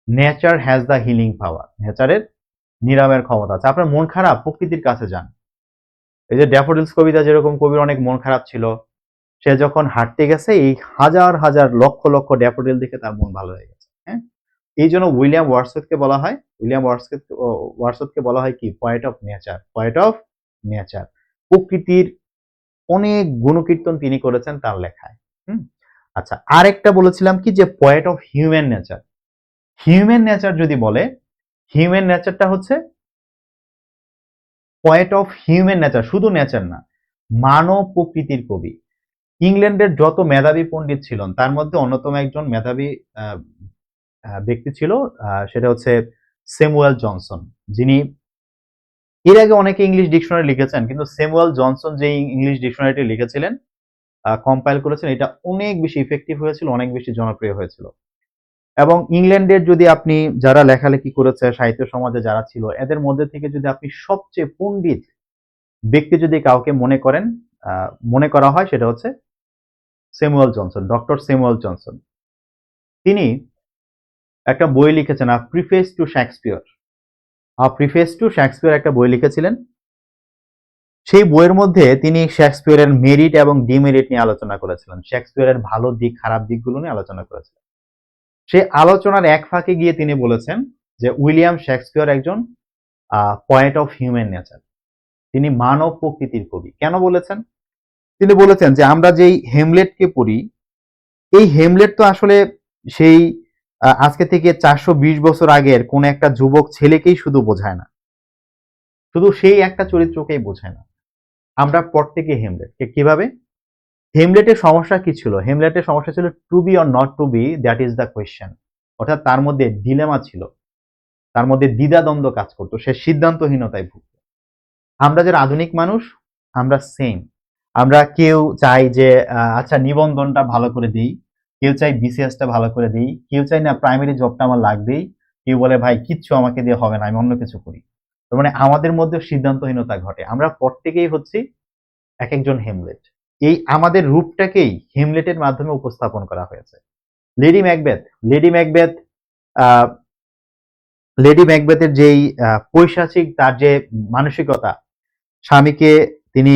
নেচার হ্যাজ দ্য হিলিং পাওয়ার, নেচারের নিরাময়ের ক্ষমতা আছে। আপনার মন খারাপ, প্রকৃতির কাছে যান। এই যে ড্যাফোডিলস কবিতা, যেরকম কবির অনেক মন খারাপ ছিল, সে যখন হাঁটতে গেছে এই হাজার হাজার লক্ষ লক্ষ ড্যাফোডিল দেখে তার মন ভালো হয়ে গেছে। হ্যাঁ, এই জন্য উইলিয়াম ওয়ার্ডসওয়ার্থকে বলা হয়, ওয়ার্ডসওয়ার্থকে বলা হয় কি, poet of nature, poet of nature. প্রকৃতির অনেক গুণকীর্তন তিনি করেছেন তার লেখায়। হুম, আচ্ছা, আরেকটা বলেছিলাম কি, যে poet of human nature. Human nature যদি বলে, হিউম্যান নেচারটা হচ্ছে পয়েট অফ হিউম্যান নেচার, শুধু নেচার না, মানব প্রকৃতির কবি। ইংল্যান্ডের যত মেধাবী পণ্ডিত ছিলেন তার মধ্যে অন্যতম একজন মেধাবী ব্যক্তি ছিল, সেটা হচ্ছে স্যামুয়েল জনসন, যিনি এর আগে অনেকে ইংলিশ ডিকশনারি লিখেছেন, কিন্তু স্যামুয়েল জনসন যে ইংলিশ ডিকশনারিটি লিখেছিলেন, কম্পাইল করেছেন, এটা অনেক বেশি ইফেক্টিভ হয়েছিল, অনেক বেশি জনপ্রিয় হয়েছিল। এবং ইংল্যান্ডের যদি আপনি যারা লেখালেখি করেছে, সাহিত্য সমাজে যারা ছিল, এদের মধ্যে থেকে যদি আপনি সবচেয়ে পণ্ডিত ব্যক্তি যদি কাউকে মনে করা হয়, সেটা হচ্ছে Samuel Johnson, doctor Samuel Johnson. তিনি একটা বই লিখেছেন, preface to Shakespeare. Preface to Shakespeare একটা বই লিখেছিলেন। সেই বইয়ের মধ্যে তিনি শেক্সপিয়রের মেরিট এবং ডিমেরিট নিয়ে আলোচনা করেছিলেন, শেক্সপিয়রের ভালো দিক খারাপ দিকগুলো নিয়ে আলোচনা করেছিলেন। সেই আলোচনার এক ফাঁকে গিয়ে তিনি বলেছেন যে উইলিয়াম শেক্সপিয়র একজন পয়েট অফ হিউম্যান নেচার, তিনি মানব প্রকৃতির কবি। কেন বলেছেন? তিনি বলেছেন যে আমরা যেই হেমলেটকে পড়ি, এই হেমলেট তো আসলে সেই আজকে থেকে 420 বছর আগের কোন একটা যুবক ছেলেকেই শুধু বোঝায় না, শুধু সেই একটা চরিত্রকেই বোঝায় না, আমরা প্রত্যেকে হেমলেটকে। কিভাবে? হেমলেটের সমস্যা কি ছিল? হেমলেটের সমস্যা ছিল to be or not to be, that is the question. অর্থাৎ তার মধ্যে ডিলেমা ছিল, তার মধ্যে দ্বিধাদ্বন্দ্ব কাজ করতো, সে সিদ্ধান্তহীনতায় ভুগত। আমরা যারা আধুনিক মানুষ, আমরা সেম। আমরা কেউ চাই যে আচ্ছা নিবন্ধনটা ভালো করে দিই, কেউ চাই বিসিএসটা ভালো করে দিই, কেউ চাই না প্রাইমারি জবটা আমার লাগবেই, কেউ বলে ভাই কিচ্ছু আমাকে দিয়ে হবে না, আমি অন্য কিছু করি। তার মানে আমাদের মধ্যে সিদ্ধান্তহীনতা ঘটে। আমরা প্রত্যেকেই হচ্ছি এক একজন হেমলেট। এই আমাদের রূপটাকেই হেমলেটের মাধ্যমে উপস্থাপন করা হয়েছে। লেডি ম্যাকবেথ, লেডি ম্যাকবেথ আহ, লেডি ম্যাকবেথের যেই পৈশাচিক তার যে মানসিকতা, স্বামীকে তিনি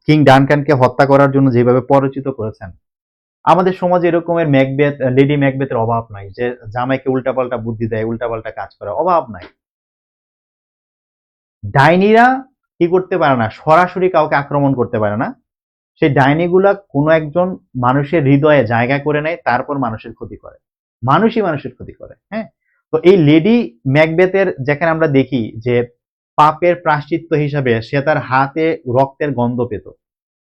কিং ডানকানকে হত্যা করার জন্য যেভাবে পরিচিত করেছেন, আমাদের সমাজে এরকমের লেডি ম্যাকবেথের অভাব নাই, যে জামাইকে উল্টাপাল্টা বুদ্ধি দেয়, উল্টাপাল্টা কাজ করে, অভাব নাই। ডাইনিরা কি করতে পারে না, সরাসরি কাউকে আক্রমণ করতে পারে না, সেই ডাইনিগুলা কোনো একজন মানুষের হৃদয়ে জায়গা করে নেয়, তারপর মানুষের ক্ষতি করে, মানুষই মানুষের ক্ষতি করে। হ্যাঁ, তো এই লেডি ম্যাকবেথের যেখানে আমরা দেখি যে পাপের প্রায়শ্চিত্ত হিসাবে সে তার হাতে রক্তের গন্ধ পেত।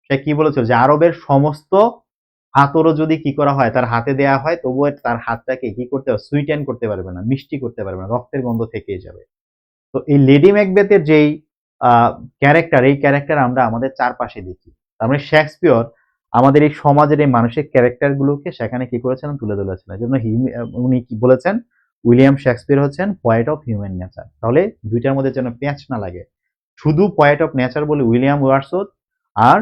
সে কি বলেছিল যে আরবের সমস্ত আতরও যদি কি করা হয়, তার হাতে দেয়া হয়, তবুও তার হাতটাকে কি করতে হবে, সুইটেন করতে পারবে না, মিষ্টি করতে পারবে না, রক্তের গন্ধ থেকেই যাবে। তো এই লেডি ম্যাকবেথের যেই ক্যারেক্টার, এই ক্যারেক্টার আমরা আমাদের চারপাশে দেখি। তার মানে শেক্সপিয়র আমাদের এই সমাজের এই মানসিক ক্যারেক্টার গুলোকে সেখানে কি করেছেন, তুলে ধরেছেন। এই জন্য উনি কি বলেছেন, উইলিয়াম শেক্সপিয়র হচ্ছেন পয়েট অফ হিউম্যান নেচার। তাহলে দুইটার মধ্যে যেন প্যাঁচ না লাগে, শুধু পয়েট অফ নেচার বলে উইলিয়াম ওয়ার্ডসওয়ার্থ, আর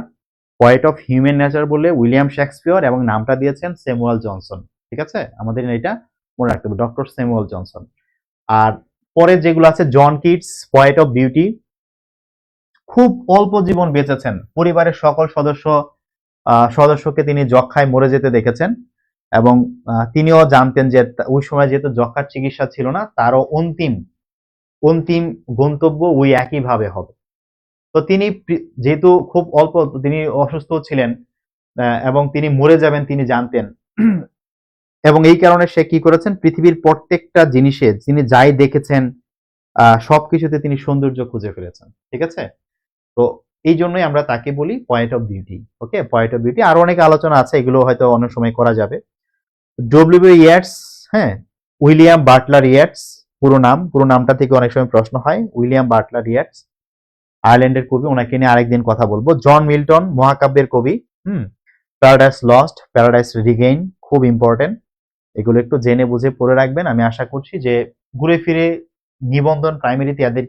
পয়েট অফ হিউম্যান নেচার বলে উইলিয়াম শেক্সপিয়র, এবং নামটা দিয়েছেন স্যামুয়েল জনসন। ঠিক আছে, আমাদের এটা মনে রাখতে হবে, ডক্টর স্যামুয়েল জনসন। আর পরে যেগুলো আছে, John Keats poet of beauty, খুব অল্প জীবন বেঁচেছেন, পরিবারের সকল সদস্যকে তিনি যক্ষ্মায় মরে যেতে দেখেছেন, এবং তিনিও জানতেন যে ওই সময় যেহেতু যক্ষ্মার চিকিৎসা ছিল না, তারও অন্তিম অন্তিম গন্তব্য ওই একইভাবে হবে। তো তিনি যেহেতু খুব অল্প, তিনি অসুস্থ ছিলেন এবং তিনি মরে যাবেন তিনি জানতেন, এবং এই কারণে সে কি করেছেন, পৃথিবীর প্রত্যেকটা জিনিসে তিনি যাই দেখেছেন সবকিছুতে তিনি সৌন্দর্য খুঁজে ফেলেছেন। ঠিক আছে, তো এই জন্যই আমরা তাকে বলি point of beauty. Okay, point of beauty. আরো অনেক আলোচনা আছে, এগুলো হয়তো অন্য সময় করা যাবে। ডব্লিউ ইয়েটস, হ্যাঁ, উইলিয়াম বাটলার ইয়েটস পুরো নামটা থেকে অনেক সময় প্রশ্ন হয়। উইলিয়াম বাটলার ইয়েটস আয়ারল্যান্ডের কবি, ওনাকে নিয়ে আরেকদিন কথা বলবো। জন মিল্টন মহাকাব্যের কবি, প্যারাডাইস লস্ট, প্যারাডাইস রিগেইন, খুব ইম্পর্টেন্ট। এগুলো একটু জেনে বুঝে পড়ে রাখবেন। আমি আশা করছি যে ঘুরে ফিরে নিবন্ধন প্রাইমারিতে এদের